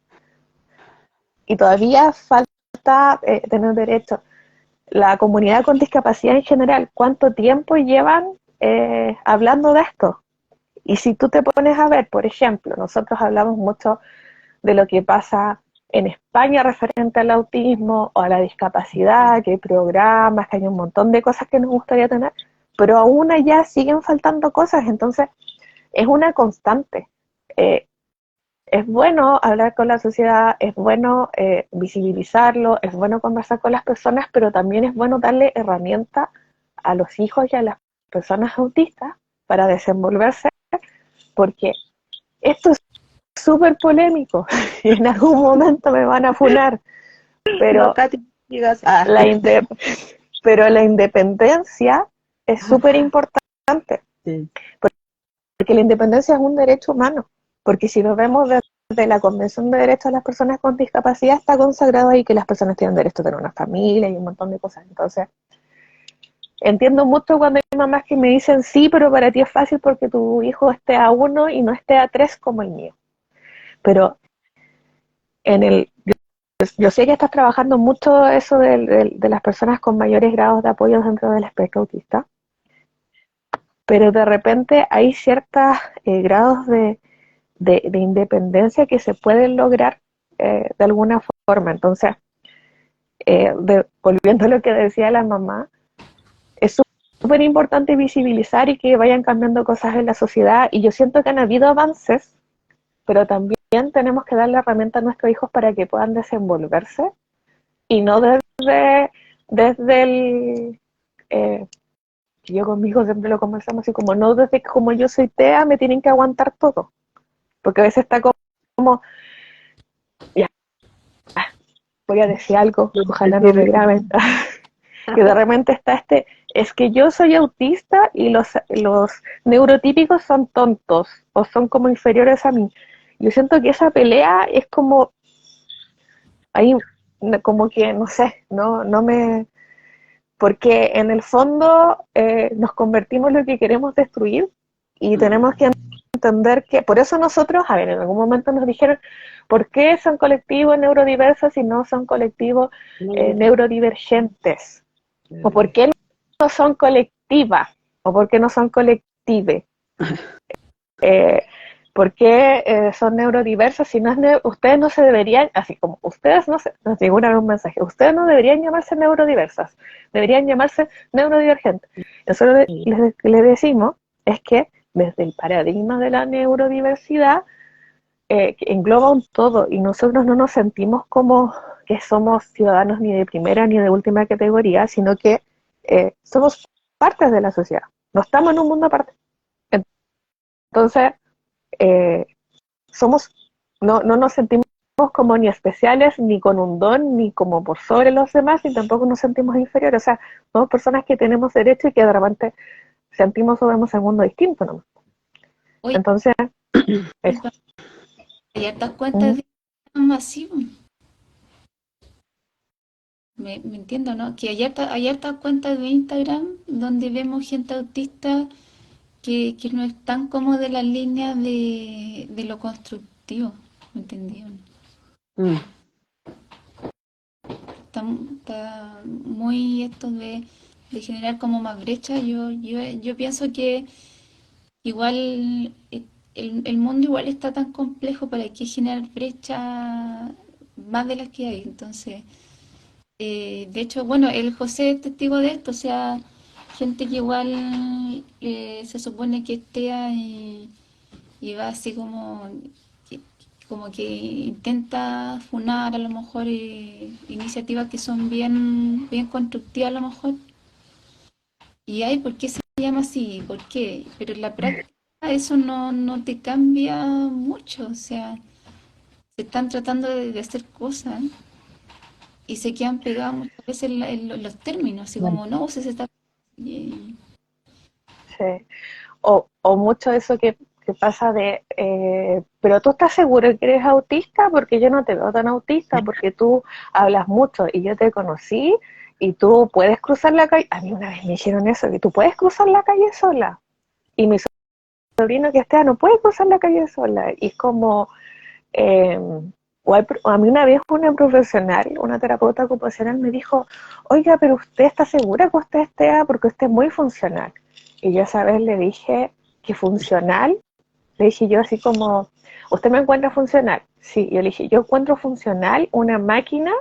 Y todavía falta tener derecho. La comunidad con discapacidad en general, ¿cuánto tiempo llevan hablando de esto? Y si tú te pones a ver, por ejemplo, nosotros hablamos mucho de lo que pasa en España referente al autismo o a la discapacidad, que hay programas, que hay un montón de cosas que nos gustaría tener, pero aún allá siguen faltando cosas, entonces es una constante. Es bueno hablar con la sociedad, es bueno visibilizarlo, es bueno conversar con las personas, pero también es bueno darle herramientas a los hijos y a las personas autistas para desenvolverse, porque esto es súper polémico y en algún momento me van a funar, No, pero Katy, digas, pero la independencia es súper importante, sí. porque la independencia es un derecho humano, porque si lo vemos desde la Convención de Derechos de las Personas con Discapacidad, está consagrado ahí que las personas tienen derecho a tener una familia y un montón de cosas. Entonces, entiendo mucho cuando hay mamás que me dicen, sí, pero para ti es fácil porque tu hijo esté a 1 y no esté a 3 como el mío. Pero yo sé que estás trabajando mucho eso de las personas con mayores grados de apoyo dentro del espectro autista, pero de repente hay ciertos grados de independencia que se pueden lograr de alguna forma. Entonces, volviendo a lo que decía la mamá, es súper importante visibilizar y que vayan cambiando cosas en la sociedad, y yo siento que han habido avances, pero también tenemos que darle herramientas a nuestros hijos para que puedan desenvolverse, y no desde el... yo con mi hijo siempre lo conversamos así, como no desde que como yo soy TEA me tienen que aguantar todo, porque a veces está como ya, voy a decir algo, ojalá no me graben, que de repente está es que yo soy autista y los neurotípicos son tontos o son como inferiores a mí. Yo siento que esa pelea es como, ahí, como que, no sé, no me... Porque en el fondo nos convertimos en lo que queremos destruir y tenemos que entender que, por eso nosotros, a ver, en algún momento nos dijeron, ¿por qué son colectivos neurodiversos y no son colectivos neurodivergentes? ¿O por qué no son colectivas? ¿O por qué no son colectives? Eh, ¿Por qué son neurodiversos? Si no es ustedes no se deberían, así como ustedes no se, nos figuran un mensaje, ustedes no deberían llamarse neurodiversas, deberían llamarse neurodivergentes. Nosotros le decimos es que desde el paradigma de la neurodiversidad que engloba un todo, y nosotros no nos sentimos como que somos ciudadanos ni de primera ni de última categoría, sino que somos partes de la sociedad, no estamos en un mundo aparte. Entonces, eh, somos, no nos sentimos como ni especiales, ni con un don, ni como por sobre los demás, y tampoco nos sentimos inferiores. O sea, somos personas que tenemos derecho y que de repente sentimos o vemos el mundo distinto, ¿no? Oye, Entonces, eso. hay hartas cuentas de masivos. Me entiendo, ¿no? Que hay hartas cuentas de Instagram donde vemos gente autista que no están como de la línea de lo constructivo, ¿me entendieron? Mm. Está muy esto de generar como más brecha. Yo pienso que igual el mundo igual está tan complejo para que generar brecha más de las que hay. Entonces, de hecho, bueno, el José es testigo de esto, o sea, gente que igual se supone que esté y va así que, como que intenta funar a lo mejor iniciativas que son bien constructivas a lo mejor. Y ay, ¿por qué se llama así? ¿Por qué? Pero en la práctica eso no te cambia mucho, o sea, se están tratando de hacer cosas y se quedan pegados muchas veces en los términos, así Bueno, como no uses esta... y- Sí. O mucho eso que pasa pero tú estás seguro que eres autista, porque yo no te veo tan autista, porque tú hablas mucho y yo te conocí y tú puedes cruzar la calle. A mí una vez me dijeron eso, que tú puedes cruzar la calle sola. Y mi sobrino que Esteban no puede cruzar la calle sola. Y es como, eh, a mí una vez una profesional, una terapeuta ocupacional me dijo, oiga, pero usted está segura que usted es TEA porque usted es muy funcional. Y yo esa vez le dije que funcional, le dije yo así como, ¿usted me encuentra funcional? Sí, yo le dije, yo encuentro funcional una máquina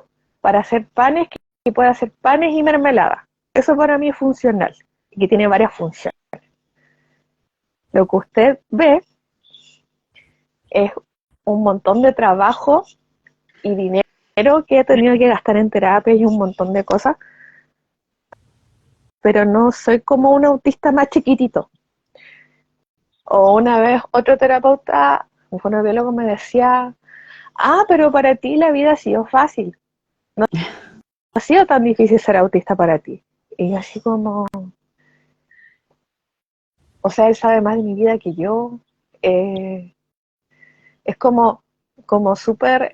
para hacer panes que puede hacer panes y mermelada. Eso para mí es funcional y que tiene varias funciones. Lo que usted ve es un montón de trabajo y dinero que he tenido que gastar en terapia y un montón de cosas, pero no soy como un autista más chiquitito. O una vez otro terapeuta, un fonoaudiólogo me decía, pero para ti la vida ha sido fácil, no ha sido tan difícil ser autista para ti. Y yo así como, o sea, él sabe más de mi vida que yo. Es como súper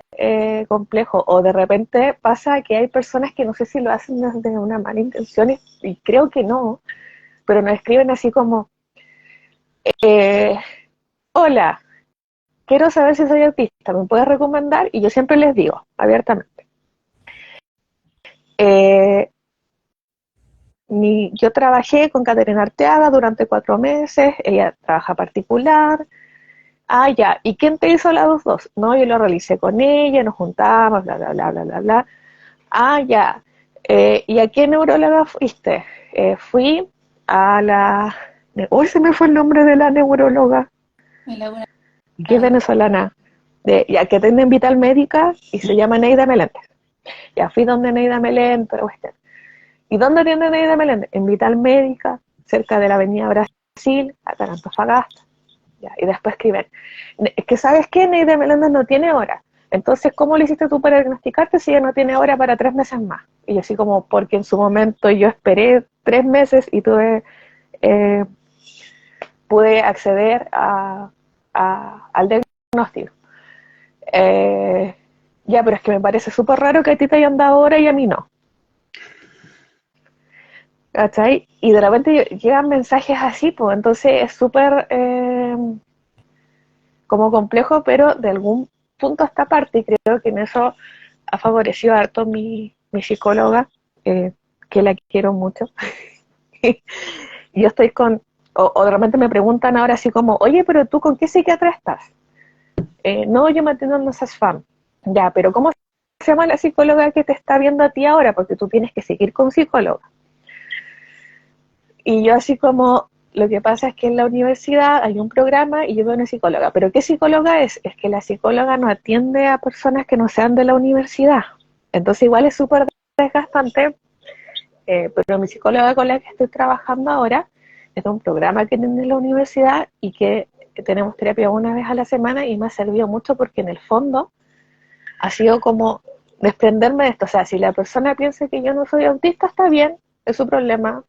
complejo. O de repente pasa que hay personas que no sé si lo hacen desde una mala intención y creo que no, pero nos escriben así como, eh, hola, quiero saber si soy autista, ¿me puedes recomendar? Y yo siempre les digo, abiertamente, eh, yo trabajé con Caterina Arteaga durante 4 meses, ella trabaja particular. Ya, ¿y quién te hizo la 2-2? No, yo lo realicé con ella, nos juntamos, bla, bla, bla, bla, bla, bla. Ya. ¿Y a qué neuróloga fuiste? Fui a la... Uy, se me fue el nombre de la neuróloga, En Laguna que es Nada. venezolana, ya que atiende en Vital Médica y se llama Neida Meléndez. Ya fui donde Neida Meléndez, ¿y dónde atiende Neida Meléndez? En Vital Médica, cerca de la avenida Brasil, acá en Antofagasta. Ya, y después escriben, es que ¿sabes qué? Neida Meléndez no tiene hora. Entonces, ¿cómo lo hiciste tú para diagnosticarte si ella no tiene hora para 3 meses más? Y yo así como, porque en su momento yo esperé 3 meses y eh, pude acceder al diagnóstico. Eh, ya, pero es que me parece súper raro que a ti te hayan dado hora y a mí no. ¿Cachai? Y de repente llegan mensajes así, pues entonces es súper como complejo, pero de algún punto a esta parte, y creo que en eso ha favorecido harto mi psicóloga, que la quiero mucho. Yo estoy o de repente me preguntan ahora así como, oye, pero tú ¿con qué psiquiatra estás? No, yo me atiendo en no SASFAM. Ya, pero ¿cómo se llama la psicóloga que te está viendo a ti ahora? Porque tú tienes que seguir con psicóloga. Y yo así como, lo que pasa es que en la universidad hay un programa y yo veo una psicóloga. ¿Pero qué psicóloga es? Es que la psicóloga no atiende a personas que no sean de la universidad. Entonces igual es súper desgastante, pero mi psicóloga con la que estoy trabajando ahora es de un programa que tiene en la universidad y que tenemos terapia una vez a la semana y me ha servido mucho porque en el fondo ha sido como desprenderme de esto. O sea, si la persona piensa que yo no soy autista, está bien, es su problema,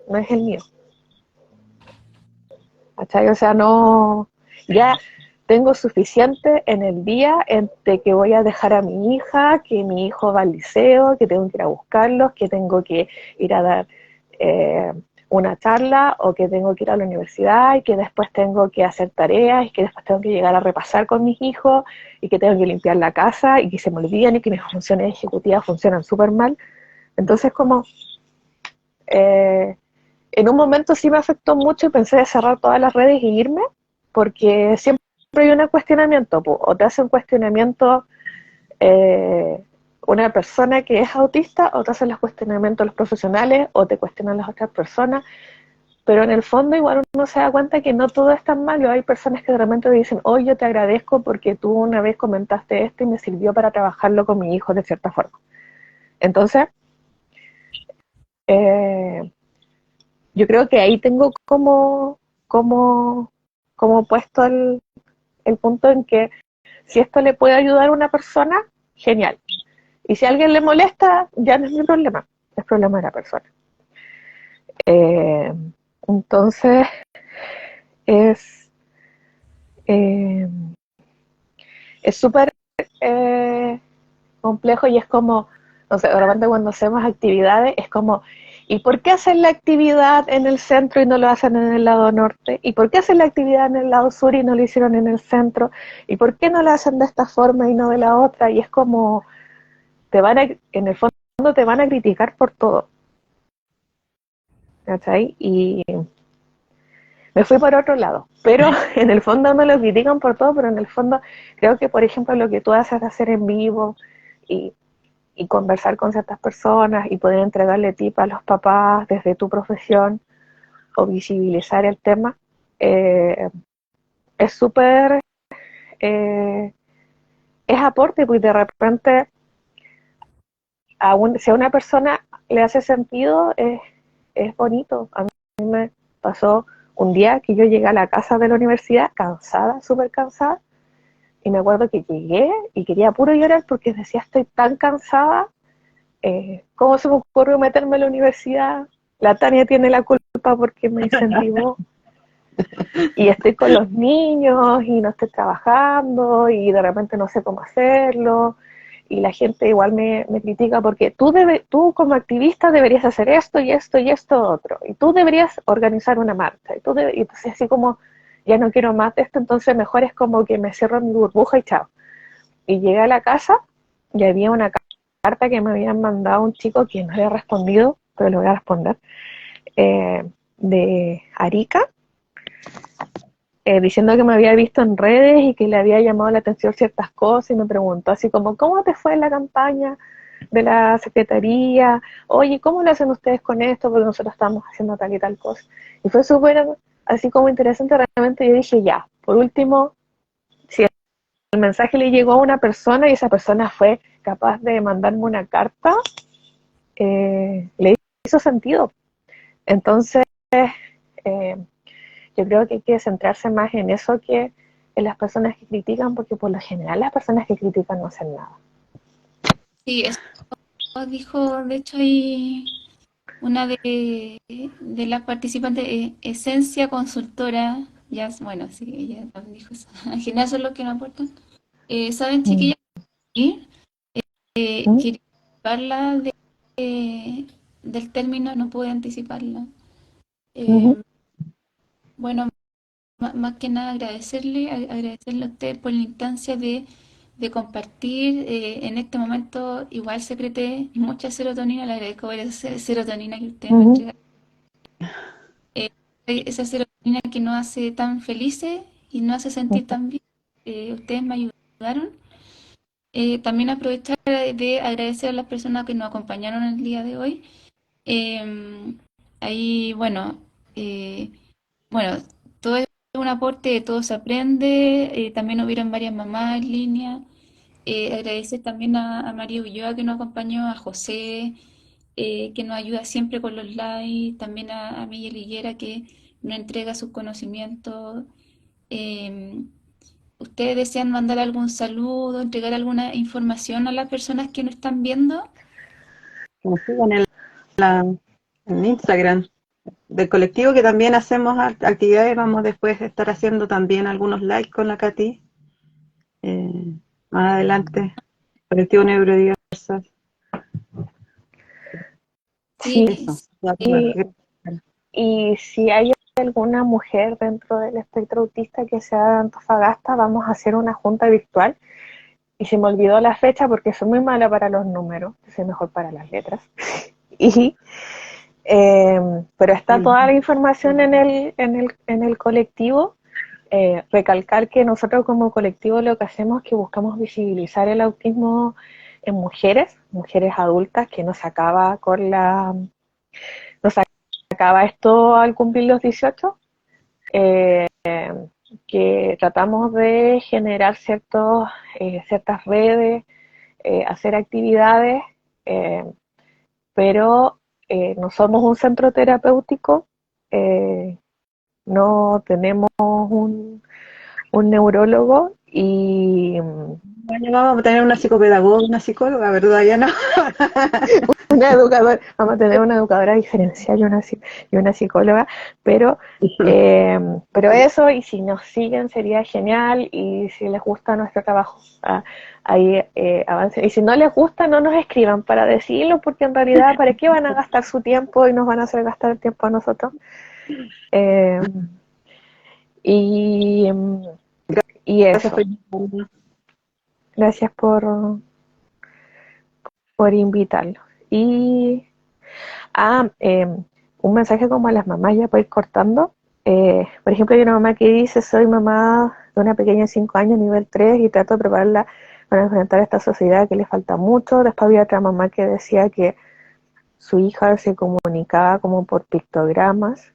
no es el mío. ¿Cachai? O sea, no, ya tengo suficiente en el día entre que voy a dejar a mi hija, que mi hijo va al liceo, que tengo que ir a buscarlos, que tengo que ir a dar una charla o que tengo que ir a la universidad y que después tengo que hacer tareas y que después tengo que llegar a repasar con mis hijos y que tengo que limpiar la casa y que se me olvidan y que mis funciones ejecutivas funcionan súper mal. Entonces como... Eh, en un momento sí me afectó mucho y pensé de cerrar todas las redes y irme, porque siempre hay un cuestionamiento, o te hace un cuestionamiento una persona que es autista, o te hacen los cuestionamientos los profesionales, o te cuestionan las otras personas, pero en el fondo igual uno se da cuenta que no todo es tan malo. Hay personas que de repente dicen, oye, yo te agradezco porque tú una vez comentaste esto y me sirvió para trabajarlo con mi hijo de cierta forma. Entonces, eh, yo creo que ahí tengo como puesto el punto en que si esto le puede ayudar a una persona, genial. Y si a alguien le molesta, ya no es mi problema, es problema de la persona. Eh, entonces, es eh, es súper complejo y es como, no sé, de repente cuando hacemos actividades es como, ¿Y por qué hacen la actividad en el centro y no lo hacen en el lado norte? ¿Y por qué hacen la actividad en el lado sur y no lo hicieron en el centro? ¿Y por qué no lo hacen de esta forma y no de la otra? Y es como, en el fondo te van a criticar por todo, ¿cachai? Y me fui por otro lado, pero en el fondo me lo critican por todo, pero en el fondo creo que, por ejemplo, lo que tú haces de hacer en vivo y, y conversar con ciertas personas y poder entregarle tips a los papás desde tu profesión o visibilizar el tema, es súper, eh, es aporte, pues de repente si a una persona le hace sentido, es bonito. A mí me pasó un día que yo llegué a la casa de la universidad cansada, súper cansada, y me acuerdo que llegué y quería puro llorar porque decía, estoy tan cansada, ¿cómo se me ocurrió meterme en la universidad? La Tania tiene la culpa porque me incentivó. Y estoy con los niños y no estoy trabajando y de repente no sé cómo hacerlo y la gente igual me critica porque tú como activista deberías hacer esto y esto y esto otro y tú deberías organizar una marcha y entonces así como ya no quiero más de esto, entonces mejor es como que me cierro en mi burbuja y chao. Y llegué a la casa y había una carta que me habían mandado un chico que no había respondido, pero lo voy a responder, de Arica, diciendo que me había visto en redes y que le había llamado la atención ciertas cosas y me preguntó así como, ¿cómo te fue en la campaña de la Secretaría? Oye, ¿cómo lo hacen ustedes con esto? Porque nosotros estamos haciendo tal y tal cosa. Y fue súper así como interesante realmente. Yo dije, ya, por último, si el mensaje le llegó a una persona y esa persona fue capaz de mandarme una carta, le hizo sentido. Entonces, eh, yo creo que hay que centrarse más en eso que en las personas que critican, porque por lo general las personas que critican no hacen nada. Sí, eso dijo, de hecho, hay una de las participantes, Esencia Consultora, ya, bueno, sí, ella también dijo eso. En general son los que nos aportan. ¿Saben, Mm. chiquillas? Sí, ¿Mm? quería hablarla del término, no pude anticiparla. Uh-huh. Eh, bueno, más que nada agradecerle a usted por la instancia de compartir en este momento igual secreté mucha serotonina, le agradezco por esa serotonina que ustedes me Uh-huh. entregan, eh, esa serotonina que nos hace tan felices y nos hace sentir tan bien, ustedes me ayudaron. También aprovechar de agradecer a las personas que nos acompañaron el día de hoy. Eh, ahí, eh, bueno, todo es un aporte, todo se aprende. También hubieron varias mamás en línea. Agradecer también a María Ulloa que nos acompañó, a José, que nos ayuda siempre con los likes, también a Miguel Higuera que nos entrega sus conocimientos. Eh, ¿Ustedes desean mandar algún saludo, entregar alguna información a las personas que nos están viendo? Como sigan en Instagram del colectivo, que también hacemos actividades. Vamos después a estar haciendo también algunos likes con la Katy, más adelante, colectivo neurodiversas. Sí, Sí, Eso. y, y si hay alguna mujer dentro del espectro autista que sea de Antofagasta, vamos a hacer una junta virtual. Y se me olvidó la fecha porque soy muy mala para los números, soy mejor para las letras. Y, pero está toda la información en el colectivo. Recalcar que nosotros como colectivo lo que hacemos es que buscamos visibilizar el autismo en mujeres adultas, que nos acaba nos acaba esto al cumplir los 18, eh, que tratamos de generar ciertas redes, hacer actividades, eh, pero no somos un centro terapéutico, eh, no tenemos un neurólogo y años más vamos a tener una psicopedagoga, una psicóloga, ¿verdad? Ya no. Una educadora, vamos a tener una educadora diferencial y una psicóloga, pero eso, y si nos siguen sería genial, y si les gusta nuestro trabajo, ahí avancen. Y si no les gusta, no nos escriban para decirlo, porque en realidad, ¿para qué van a gastar su tiempo y nos van a hacer gastar el tiempo a nosotros? Eh, y, y Gracias por eso, invitarme. gracias por invitarlo. Y un mensaje como a las mamás ya para ir cortando. Por ejemplo, hay una mamá que dice: soy mamá de una pequeña de 5 años, nivel 3, y trato de prepararla para enfrentar esta sociedad que le falta mucho. Después había otra mamá que decía que su hija se comunicaba como por pictogramas,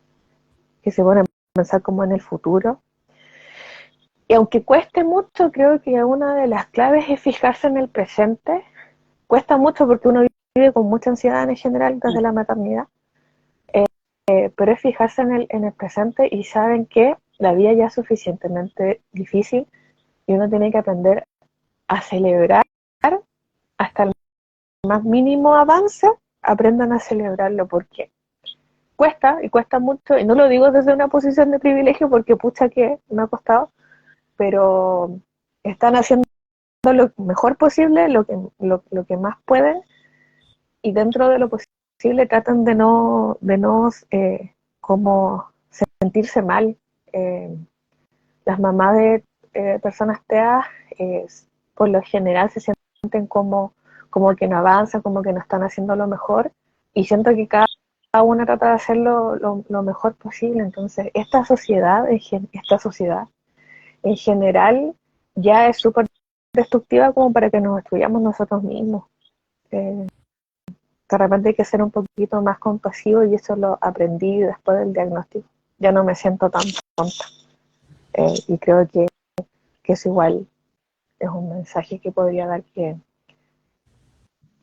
que se pone a pensar como en el futuro. Y aunque cueste mucho, creo que una de las claves es fijarse en el presente. Cuesta mucho porque uno vive con mucha ansiedad en general desde la maternidad, pero es fijarse en el presente, y saben que la vida ya es suficientemente difícil y uno tiene que aprender a celebrar hasta el más mínimo avance. Aprendan a celebrarlo, porque cuesta, y cuesta mucho, y no lo digo desde una posición de privilegio, porque pucha que me ha costado, pero están haciendo lo mejor posible, lo que más pueden, y dentro de lo posible tratan como sentirse mal. Eh, las mamás de personas TEA, eh, por lo general se sienten como que no avanzan, como que no están haciendo lo mejor, y siento que cada una trata de hacerlo lo mejor posible. Entonces, esta sociedad en general ya es súper destructiva como para que nos destruyamos nosotros mismos. Eh, de repente hay que ser un poquito más compasivo, y eso lo aprendí después del diagnóstico. Ya no me siento tan tonta. Y creo que eso igual es un mensaje que podría dar, que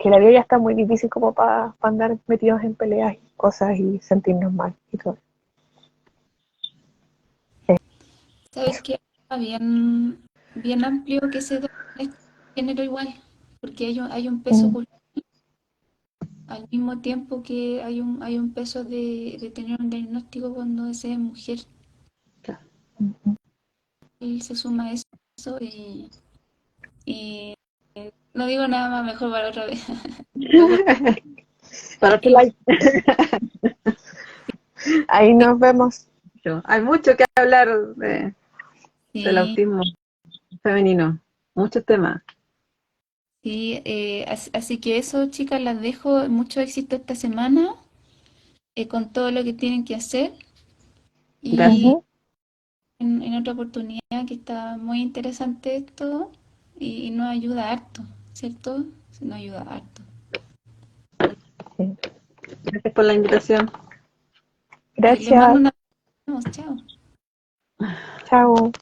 la vida ya está muy difícil como para andar metidos en peleas y cosas y sentirnos mal y todo ¿Sabes eso. qué? Está bien, bien amplio que se da en este género igual, porque hay un peso Mm, cultural al mismo tiempo que hay un peso de tener un diagnóstico cuando se es mujer. mm, Y se suma eso, y no digo nada más, mejor para otra vez. Poco- Para otro igual, like. Ahí nos vemos. Hay mucho que hablar del sí, autismo femenino, muchos temas. sí, así que eso, chicas, las dejo. Mucho éxito esta semana con todo lo que tienen que hacer. Y Gracias. Ujú, en otra oportunidad, que está muy interesante esto y nos ayuda harto, ¿cierto? Sí, nos ayuda harto. sí. Gracias por la invitación. Les mando Gracias. un abrazo, chao. Chao.